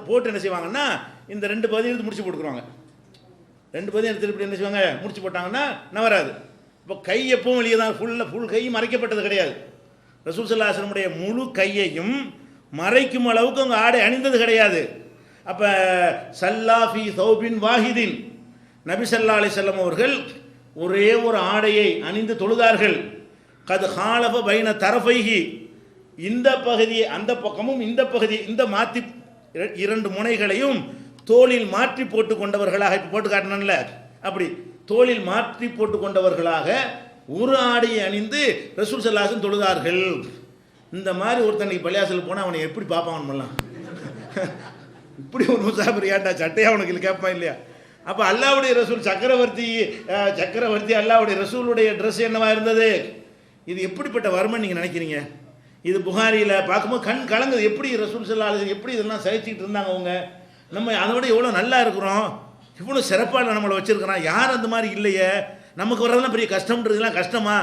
போட்டு என்ன செய்வாங்கன்னா இந்த 2 பகுதியும் எடுத்து முடிச்சு போட்டுக்குருவாங்க. 2 பகுதியும் எடுத்து இப்படி என்ன செய்வாங்க? முடிச்சு போட்டாங்கன்னா நவராது. இப்போ கை எப்பவும் வெளியே தான், ஃபுல் கை மறைக்கப்பட்டது கிடையாது. ரசூல் ஸல்லல்லாஹு அலைஹி வஸல்லம் முழு கையையும் மறைக்கும் அளவுக்கு அவங்க ஆடை அணிந்தது கிடையாது. அப்போ சல்லாஃபி சௌபின் வாஹிதின், நபி ஸல்லல்லாஹு அலைஹி வஸல்லம் அவர்கள் ஒரே ஒரு ஆடையை அணிந்து தொழுதார்கள். கது ஹாலஃப பைன தரஃபைஹி, இந்த பகுதி அந்த பக்கமும் இந்த பகுதி இந்த மாற்றி 2 முனைகளையும் தோளில் மாற்றி போட்டு கொண்டவர்களாக, இப்போ போட்டு காட்டினல அப்படி தோளில் மாற்றி போட்டு கொண்டவர்களாக ஒரு ஆடையை அணிந்து ரசூல் ஸல்லல்லாஹு அலைஹி வஸல்லம் தொழுதார்கள். இந்த மாதிரி ஒருத்தனுக்கு பள்ளியாசல் போனால் அவனை எப்படி பார்ப்பான் பண்ணலாம்? இப்படி ஒரு முசாஃபிர் ஏன்டா சட்டையா அவனுக்கு கேட்பான் இல்லையா? அப்போ அல்லாஹ்வுடைய ரசூல் சக்கரவர்த்தி அல்லாஹ்வுடைய ரசூலுடைய ட்ரெஸ் என்னவா இருந்தது? இது எப்படிப்பட்ட வறுமை நீங்கள் நினைக்கிறீங்க? இது புகாரியில் பார்க்கும்போது கண் கலங்குது. எப்படி ரசூல் ஸல்லல்லாஹு அலைஹி வஸல்லம் எப்படி இதெல்லாம் சகிச்சுக்கிட்டு இருந்தாங்க அவங்க? நம்ம அதை விட எவ்வளோ நல்லா இருக்கிறோம், இவ்வளோ சிறப்பாக நம்மளை வச்சுருக்கிறான். யார் அந்த மாதிரி இல்லையே? நமக்கு வர்றதெல்லாம் பெரிய கஷ்டம்ன்றதுலாம் கஷ்டமா?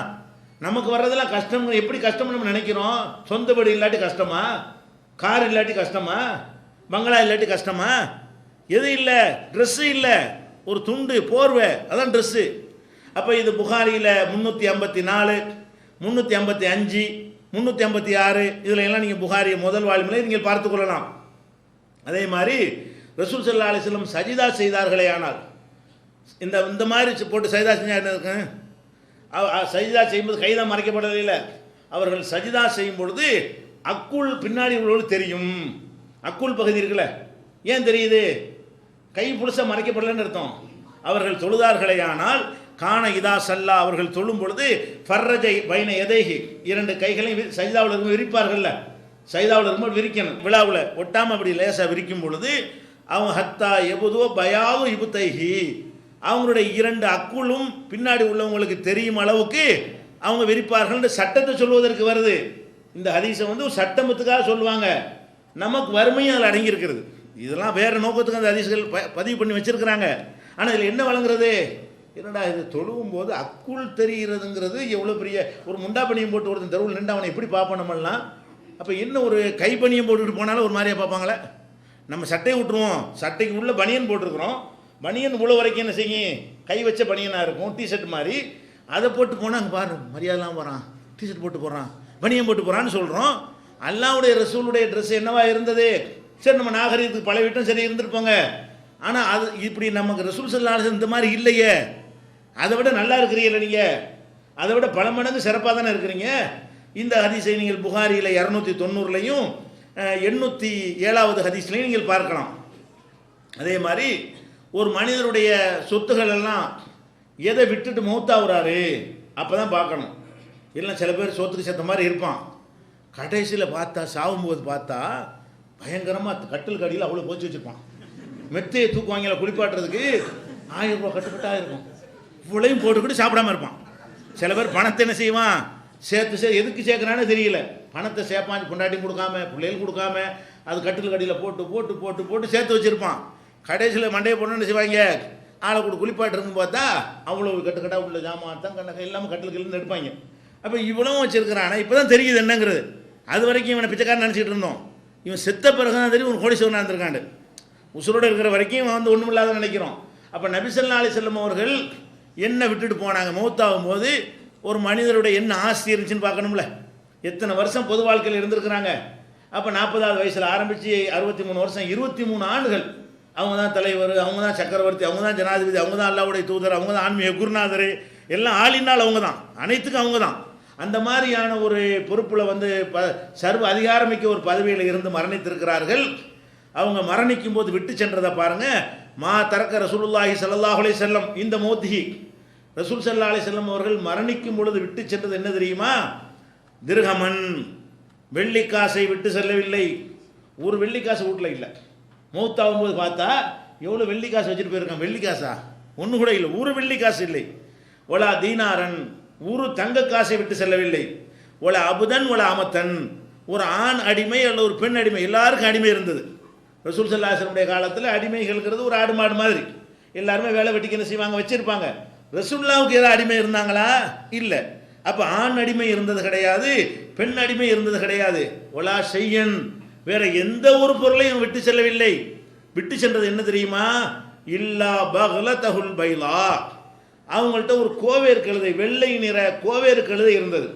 நமக்கு வர்றதெல்லாம் கஷ்டம். எப்படி கஷ்டம்னு நம்ம நினைக்கிறோம்? சொந்த வீடு இல்லாட்டி கஷ்டமா? கார் இல்லாட்டி கஷ்டமா? பங்களா இல்லாட்டி கஷ்டமா? எது இல்லை? ட்ரெஸ்ஸு இல்லை, ஒரு துண்டு போர்வை, அதான் ட்ரெஸ்ஸு. அப்போ இது புகாரியில் 354, 355, 356 இதில் எல்லாம் நீங்கள் புகாரி முதல் வால்யூமில் நீங்கள் பார்த்து கொள்ளலாம். அதே மாதிரி ரசூல் ஸல்லல்லாஹு அலைஹி வஸல்லம் சஜிதா செய்தார்களே, ஆனால் இந்த மாதிரி போட்டு சஜிதா செஞ்சால் என்ன இருக்கு? சஜிதா செய்யும்போது கைதான் மறைக்கப்படவில்லை. அவர்கள் சஜிதா செய்யும் பொழுது அக்குள் பின்னாடி உள்ளவர்கள் தெரியும். அக்குள் பகுதி இருக்குல்ல, ஏன் தெரியுது? கை புதுசாக மறைக்கப்படலன்னு அர்த்தம். அவர்கள் தொழுதார்களே ஆனால் காண இதா சல்லா, அவர்கள் தொழும் பொழுது ஃபர்ரஜை பைன எதைஹி, 2 கைகளையும் சஜிதாவில் இருக்கும் விரிப்பார்கள்ல, சஜிதாவில் இருக்கும்போது விரிக்கணும், விழாவில் ஒட்டாமல் அப்படி லேசாக விரிக்கும் பொழுது அவங்க ஹத்தா எபுதோ பயாவு இபுத்தைஹி, அவங்களுடைய 2 அக்குளும் பின்னாடி உள்ளவங்களுக்கு தெரியும் அளவுக்கு அவங்க விரிப்பார்கள் சட்டத்தை சொல்வதற்கு வருது. இந்த ஹதீஸை வந்து ஒரு சட்டமத்துக்காக சொல்லுவாங்க. நமக்கு வறுமையும் அதில் அடங்கியிருக்கிறது. இதெல்லாம் வேறு நோக்கத்துக்கு அந்த ஹதீஸ்கள் பதிவு பண்ணி வச்சுருக்கிறாங்க. ஆனால் இதில் என்ன வழங்குறது? என்னடா இது தொழுவும் போது அக்குள் தெரிகிறதுங்கிறது எவ்வளோ பெரிய ஒரு முண்டா பணியம் போட்டு ஒருத்தன் தெருவில் நின்று அவனை எப்படி பார்ப்போம் நம்மளாம்? அப்போ என்ன ஒரு கைப்பணியம் போட்டுக்கிட்டு போனாலும் ஒரு மாதிரியாக பார்ப்பாங்களே. நம்ம சட்டையை விட்டுருவோம், சட்டைக்கு உள்ள பனியன் போட்டிருக்கிறோம், பனியன் உள்ள வரைக்கும் என்ன செய்யும், கை வச்ச பனியனாக இருக்கும், டிஷர்ட் மாதிரி. அதை போட்டு போனால் அங்கே பாரு மரியாதைலாம் போகிறான், டிஷர்ட் போட்டு போகிறான், பனியன் போட்டு போகிறான்னு சொல்கிறோம். அல்லாஹ்வுடைய ரசூலுடைய ட்ரெஸ் என்னவா இருந்தது? சரி, நம்ம நாகரீகத்துக்கு பழகிட்டோம், சரி இருந்துருப்போங்க. ஆனால் அது இப்படி நமக்கு ரசூல் ஸல்லல்லாஹு அலைஹி வஸல்லம் இந்த மாதிரி இல்லையே. அதை விட நல்லா இருக்கிறீங்கள நீங்கள், அதை விட பல மடங்கு சிறப்பாக தானே இருக்கிறீங்க. இந்த ஹதீஸை நீங்கள் புகாரியில் 290லையும் 807வது ஹதீஸ்லையும் நீங்கள் பார்க்கலாம். அதே மாதிரி ஒரு மனிதருடைய சொத்துக்கள் எல்லாம் எதை விட்டுட்டு மௌத்தாகிறாரு அப்போ தான் பார்க்கணும். இல்லை சில பேர் சொத்துக்கு சேர்த்த மாதிரி இருப்பான், கடைசியில் பார்த்தா சாகும்போது பார்த்தா பயங்கரமாக கட்டில் கடியில் அவ்வளோ போச்சு வச்சுருப்பான். மெத்தையை தூக்குவாங்கல குளிப்பாட்டுறதுக்கு 1000 ரூபா கட்டுப்பட்டாக இருக்கும், இவ்வளையும் போட்டுக்கிட்டு சாப்பிடாமல் இருப்பான். சில பேர் பணத்தை என்ன செய்வான், சேர்த்து எதுக்கு சேர்க்குறான்னு தெரியல, பணத்தை சேர்ப்பான், பொண்டாட்டியும் கொடுக்காம பிள்ளைகளும் கொடுக்காம அது கட்டில் கடியில் போட்டு போட்டு போட்டு போட்டு சேர்த்து வச்சுருப்பான். கடைசியில் மண்டையை போட்டு என்ன செய்வாங்க, ஆளை கூட குளிப்பாட்டுருக்குன்னு பார்த்தா அவ்வளோ கட்டுக்கட்டாக உள்ள ஜாமான் தான் கண்ணை இல்லாமல் கட்டிலுக்கு எடுப்பாங்க. அப்போ இவ்வளவும் வச்சுருக்கிறான். இப்போ தான் தெரியுது என்னங்கிறது. அது வரைக்கும் இவனை பிச்சைக்காரன் நினச்சிட்டு இருந்தோம். இவன் செத்த பிறகு தான் தெரியும் ஒரு கோடீஸ்வரனாக இருந்திருக்காண்டு. உசுரோடு இருக்கிற வரைக்கும் இவன் வந்து ஒன்றும் இல்லாத நினைக்கிறோம். அப்போ நபி ஸல்லல்லாஹு அலைஹி வஸல்லம் அவர்கள் என்ன விட்டுட்டு போனாங்க, மௌத்தாகும் போது ஒரு மனிதருடைய என்ன ஆஸ்தி இருந்துச்சுன்னு பார்க்கணும்ல. எத்தனை வருஷம் பொது வாழ்க்கையில் இருந்திருக்கிறாங்க. அப்போ 40வது வயசில் ஆரம்பித்து 63 வருஷம், 23 ஆண்டுகள் அவங்க தான் தலைவர், அவங்க தான் சக்கரவர்த்தி, அவங்க தான் ஜனாதிபதி, அவங்க தான் அல்லாஹ்வுடைய தூதர், அவங்க தான் ஆன்மீக குருநாதர், எல்லாம் ஆளினால் அவங்க தான், அனைத்துக்கும் அவங்க தான். அந்த மாதிரியான ஒரு பொறுப்பில் வந்து சர்வ அதிகாரமிக்க ஒரு பதவியில் இருந்து மரணித்திருக்கிறார்கள். அவங்க மரணிக்கும் போது விட்டு சென்றதை பாருங்கள். மா தரக்க ரசூலுல்லாஹி ஸல்லல்லாஹு அலைஹி வஸல்லம் இந்த மௌத்திஹி, ரசூல் ஸல்லல்லாஹு அலைஹி வஸல்லம் அவர்கள் மரணிக்கும் பொழுது விட்டு சென்றது என்ன தெரியுமா? திர்ஹமன், வெள்ளிக்காசை விட்டு செல்லவில்லை. ஒரு வெள்ளிக்காசு வீட்டில் இல்லை. மௌத்தாகும் போது பார்த்தா எவ்வளோ வெள்ளிக்காசு வச்சுட்டு போயிருக்கான். வெள்ளிக்காசா ஒன்று கூட இல்லை, ஒரு வெள்ளிக்காசு இல்லை. ஒலா தீனாரன், ஒரு தங்க காசை விட்டு செல்லவில்லை. ஒல அபுதன் ஒல அமத்தன், ஒரு ஆண் அடிமை அல்ல ஒரு பெண் அடிமை, எல்லாருக்கும் அடிமை இருந்தது. ரசூல் ஸல்லல்லாஹு அலைஹி வஸல்லம் காலத்தில் அடிமைகள்ங்கிறது ஒரு ஆடு மாடு மாதிரி, எல்லாருமே வேலை வெட்டிக்கு என்ன செய்வாங்க, வச்சுருப்பாங்க. ரசூலுல்லாஹ்வுக்கு ஏதாவது அடிமை இருந்தாங்களா? இல்லை. அப்போ ஆண் அடிமை இருந்தது கிடையாது, பெண் அடிமை இருந்தது கிடையாது. ஒலா ஷையன், வேற எந்த ஒரு பொருளையும் விட்டு செல்லவில்லை. விட்டு சென்றது என்ன தெரியுமா? இல்லா பக்லதஹுல் பைலா, அவங்கள்ட்ட ஒரு கோவேறு கழுதை, வெள்ளை நிற கோவேறு கழுதை இருந்தது.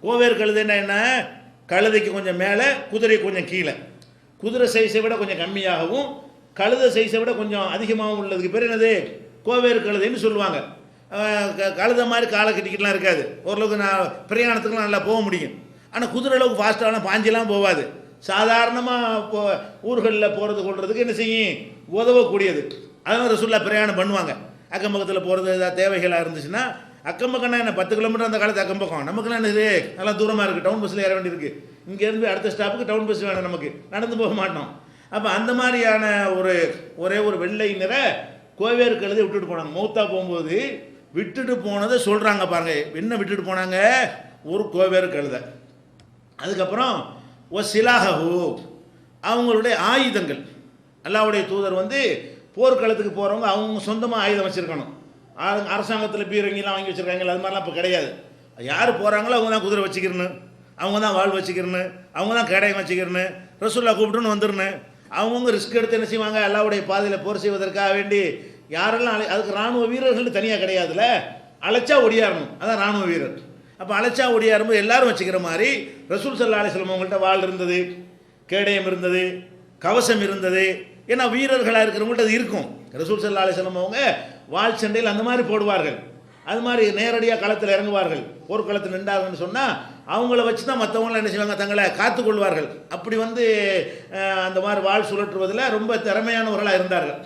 கோவேறு கழுதைன்னா என்ன? கழுதைக்கு கொஞ்சம் மேலே, குதிரை கொஞ்சம் கீழே. குதிரை சைஸை விட கொஞ்சம் கம்மியாகவும் கழுதை சைஸை விட கொஞ்சம் அதிகமாகவும் உள்ளதுக்கு பேர் என்னது? கோவேறு கழுதைன்னு சொல்லுவாங்க. கழுதை மாதிரி காலை கட்டிக்கிட்டுலாம் இருக்காது. ஓரளவுக்கு நான் பிரயாணத்துக்குலாம் நல்லா போக முடியும். ஆனால் குதிரை அளவுக்கு ஃபாஸ்ட்டாலாம் பாஞ்செல்லாம் போகாது. சாதாரணமாக ஊர்களில் போகிறது கொள்றதுக்கு என்ன செய்யும், உதவக்கூடியது. அதனால் ரசூலுல்லாஹ் பிரயாணம் பண்ணுவாங்க. அக்கம் பக்கத்தில் போகிறது ஏதாவது தேவைகளாக இருந்துச்சுன்னா, அக்கம் பக்கம்னா என்ன 10 கிலோமீட்டர் அந்த காலத்து அக்கம் பக்கம், நமக்குலாம் என்னது நல்லா தூரமாக இருக்குது, டவுன் பஸ்ஸில் ஏற வேண்டியிருக்கு. இங்கேருந்து அடுத்த ஸ்டாப்புக்கு டவுன் பஸ் வேணும், நமக்கு நடந்து போக மாட்டோம். அப்போ அந்த மாதிரியான ஒரே ஒரு வெள்ளை நிற கோவேறு கழுதை விட்டுட்டு போனாங்க. மௌத்தா போகும்போது விட்டுட்டு போனதை சொல்கிறாங்க பாருங்க. என்ன விட்டுட்டு போனாங்க? ஒரு கோவேறு கழுதை. அதுக்கப்புறம் சிலாஹு, அவங்களுடைய ஆயுதங்கள். அல்லாஹ்வுடைய தூதர் வந்து போர்க்களத்துக்கு போகிறவங்க அவங்க சொந்தமாக ஆயுதம் வச்சுருக்கணும். அரசாங்கத்தில் பீரங்கிலாம் வாங்கி வச்சுருக்காங்க, அது மாதிரிலாம் இப்போ கிடையாது. யார் போகிறாங்களோ அவங்க தான் குதிரை வச்சுக்கிறணும், அவங்க தான் வாழ் வச்சுக்கிறணும், அவங்க தான் கேடயம் வச்சுக்கிறணும், ரசூலுல்லாஹ் கூப்பிட்டுன்னு வந்துடணும். அவங்கவுங்க ரிஸ்க் எடுத்து என்ன செய்வாங்க, அல்லாஹ்வுடைய பாதையில் போர் செய்வதற்காக வேண்டி யாரெல்லாம் அதுக்கு இராணுவ வீரர்கள் தனியாக கிடையாதுல்ல, அழைச்சா ஒடியாரணும், அதான் இராணுவ வீரர். அப்போ அழைச்சா ஒடியாரும்போது எல்லாரும் வச்சுக்கிற மாதிரி ரசூல் ஸல்லல்லாஹு அலைஹி வஸல்லம் அவங்கள்ட்ட வாள் இருந்தது, கேடயம் இருந்தது, கவசம் இருந்தது. ஏன்னா வீரர்களாக இருக்கிறவங்கள்ட்ட அது இருக்கும். ரசூல் ஸல்லல்லாஹு அலைஹி வஸல்லம் அவங்க வாள் சண்டையில் அந்த மாதிரி போடுவார்கள். அது மாதிரி நேரடியாக களத்தில் இறங்குவார்கள். போர்க்களத்தில் நின்றாங்கன்னு சொன்னால் அவங்கள வச்சு தான் மற்றவங்களாம் என்ன செய்வாங்க, தங்களை காத்துக்கொள்வார்கள். அப்படி வந்து அந்த மாதிரி வாள் சுழற்றுவதில் ரொம்ப திறமையானவர்களாக இருந்தார்கள்.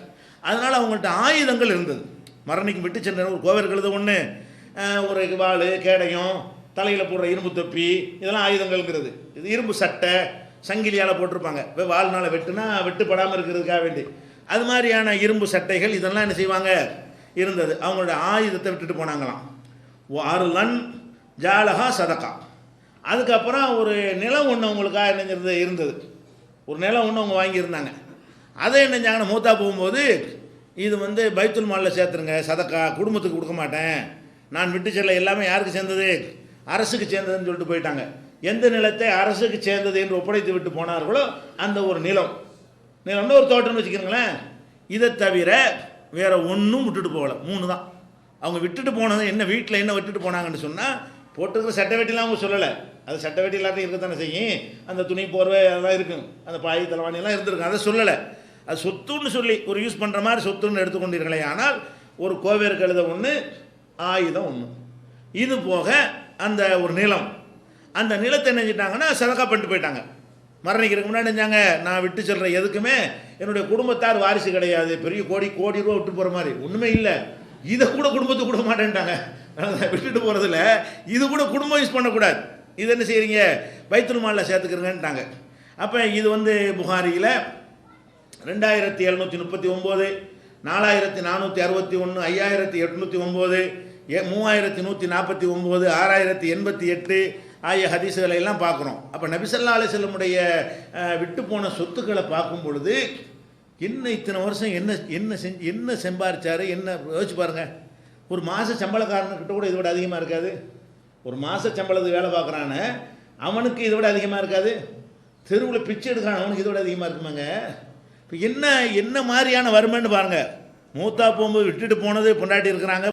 அதனால் அவங்கள்ட்ட ஆயுதங்கள் இருந்தது. மரணிக்கு விட்டு சென்ற ஒரு கோவேறு கழுதை ஒன்று, ஒரு வாள், கேடயம், தலையில் போடுற இரும்பு தொப்பி, இதெல்லாம் ஆயுதங்கள்ங்கிறது. இது இரும்பு சட்டை சங்கிலியால் போட்டிருப்பாங்க, வாழ்நாளை வெட்டுனா வெட்டுப்படாமல் இருக்கிறதுக்காக வேண்டி. அது மாதிரியான இரும்பு சட்டைகள் இதெல்லாம் என்ன செய்வாங்க இருந்தது. அவங்களோட ஆயுதத்தை விட்டுட்டு போனாங்களாம். ஆறுலன் ஜாலஹா சதக்கா. அதுக்கப்புறம் ஒரு நிலம் ஒன்று அவங்களுக்காக என்ன இருந்தது, ஒரு நிலம் ஒன்று அவங்க வாங்கியிருந்தாங்க. அதை என்ன செஞ்சாங்கன்னா மூத்தா போகும்போது இது வந்து பைத்துல் மாலில் சேர்த்துருங்க, சதக்கா குடும்பத்துக்கு கொடுக்க மாட்டேன், நான் விட்டு செல்ல எல்லாமே யாருக்கு சேர்ந்தது, அரசுக்கு சேர்ந்ததுன்னு சொல்லிட்டு போயிட்டாங்க. எந்த நிலத்தை அரசுக்கு சேர்ந்தது என்று ஒப்படைத்து விட்டு போனார்களோ அந்த ஒரு நிலம்னு ஒரு தோட்டம்னு வச்சுக்கிறீங்களேன். இதை தவிர வேற ஒன்றும் விட்டுட்டு போகல. 3 தான் அவங்க விட்டுட்டு போனது. என்ன வீட்டில் என்ன விட்டுட்டு போனாங்கன்னு சொன்னால், போட்டுக்கிற சட்டை வெட்டிலாம் அவங்க சொல்லலை. அது சட்டை வெட்டி எல்லாத்தையும் இருக்கத்தானே செய்யும், அந்த துணி போர்வை அதெல்லாம் இருக்கும், அந்த பாய் தலைவாணியெல்லாம் இருந்திருக்கும், அதை சொல்லலை. அது சொத்துன்னு சொல்லி ஒரு யூஸ் பண்ணுற மாதிரி சொத்துன்னு எடுத்துக்கொண்டீர்களே. ஆனால் ஒரு கோவேறு கழுத ஒன்று, ஆயுதம் ஒன்று, இது போக அந்த ஒரு நிலம், அந்த நிலத்தை என்ன செஞ்சிட்டாங்கன்னா சதக்கா பண்ணிட்டு போயிட்டாங்க. மரணிக்கிறதுக்கு முன்னாடி நினைச்சாங்க, நான் விட்டு சொல்கிறேன் எதுக்குமே என்னுடைய குடும்பத்தார் வாரிசு கிடையாது, பெரிய கோடி ரூபா விட்டு போகிற மாதிரி ஒன்றுமே இல்லை, இதை கூட குடும்பத்துக்கு கொடுக்க மாட்டேன்ட்டாங்க. விட்டுட்டு போகிறதுல இது கூட குடும்பம் யூஸ் பண்ணக்கூடாது, இது என்ன செய்கிறீங்க பைத்துல் மாலில் சேர்த்துக்கிறங்கன்ட்டாங்க. அப்போ இது வந்து புகாரியில் 2739, 4461, 5809, 3149, 6088 ஆகிய ஹதீஸுகளை எல்லாம் பார்க்குறோம். அப்போ நபி ஸல்லல்லாஹு அலைஹி வஸல்லமுடைய விட்டு போன சொத்துக்களை பார்க்கும் பொழுது என்ன இத்தனை வருஷம் என்ன சம்பாரிச்சாரு, என்ன யோசிச்சு பாருங்க. ஒரு மாத சம்பளக்காரனுக்கிட்ட கூட இதை விட அதிகமாக இருக்காது. ஒரு மாத சம்பளத்துக்கு வேலை பார்க்குறான்னு அவனுக்கு இதை விட அதிகமாக இருக்காது. தெருவில் பிச்சை எடுக்கிறான் அவனுக்கு இதை விட அதிகமாக இருக்குமாங்க. இப்போ என்ன மாதிரியான வருமானு பாருங்கள். மூத்தா போகும்போது விட்டுட்டு போனது பொண்டாட்டி இருக்கிறாங்க.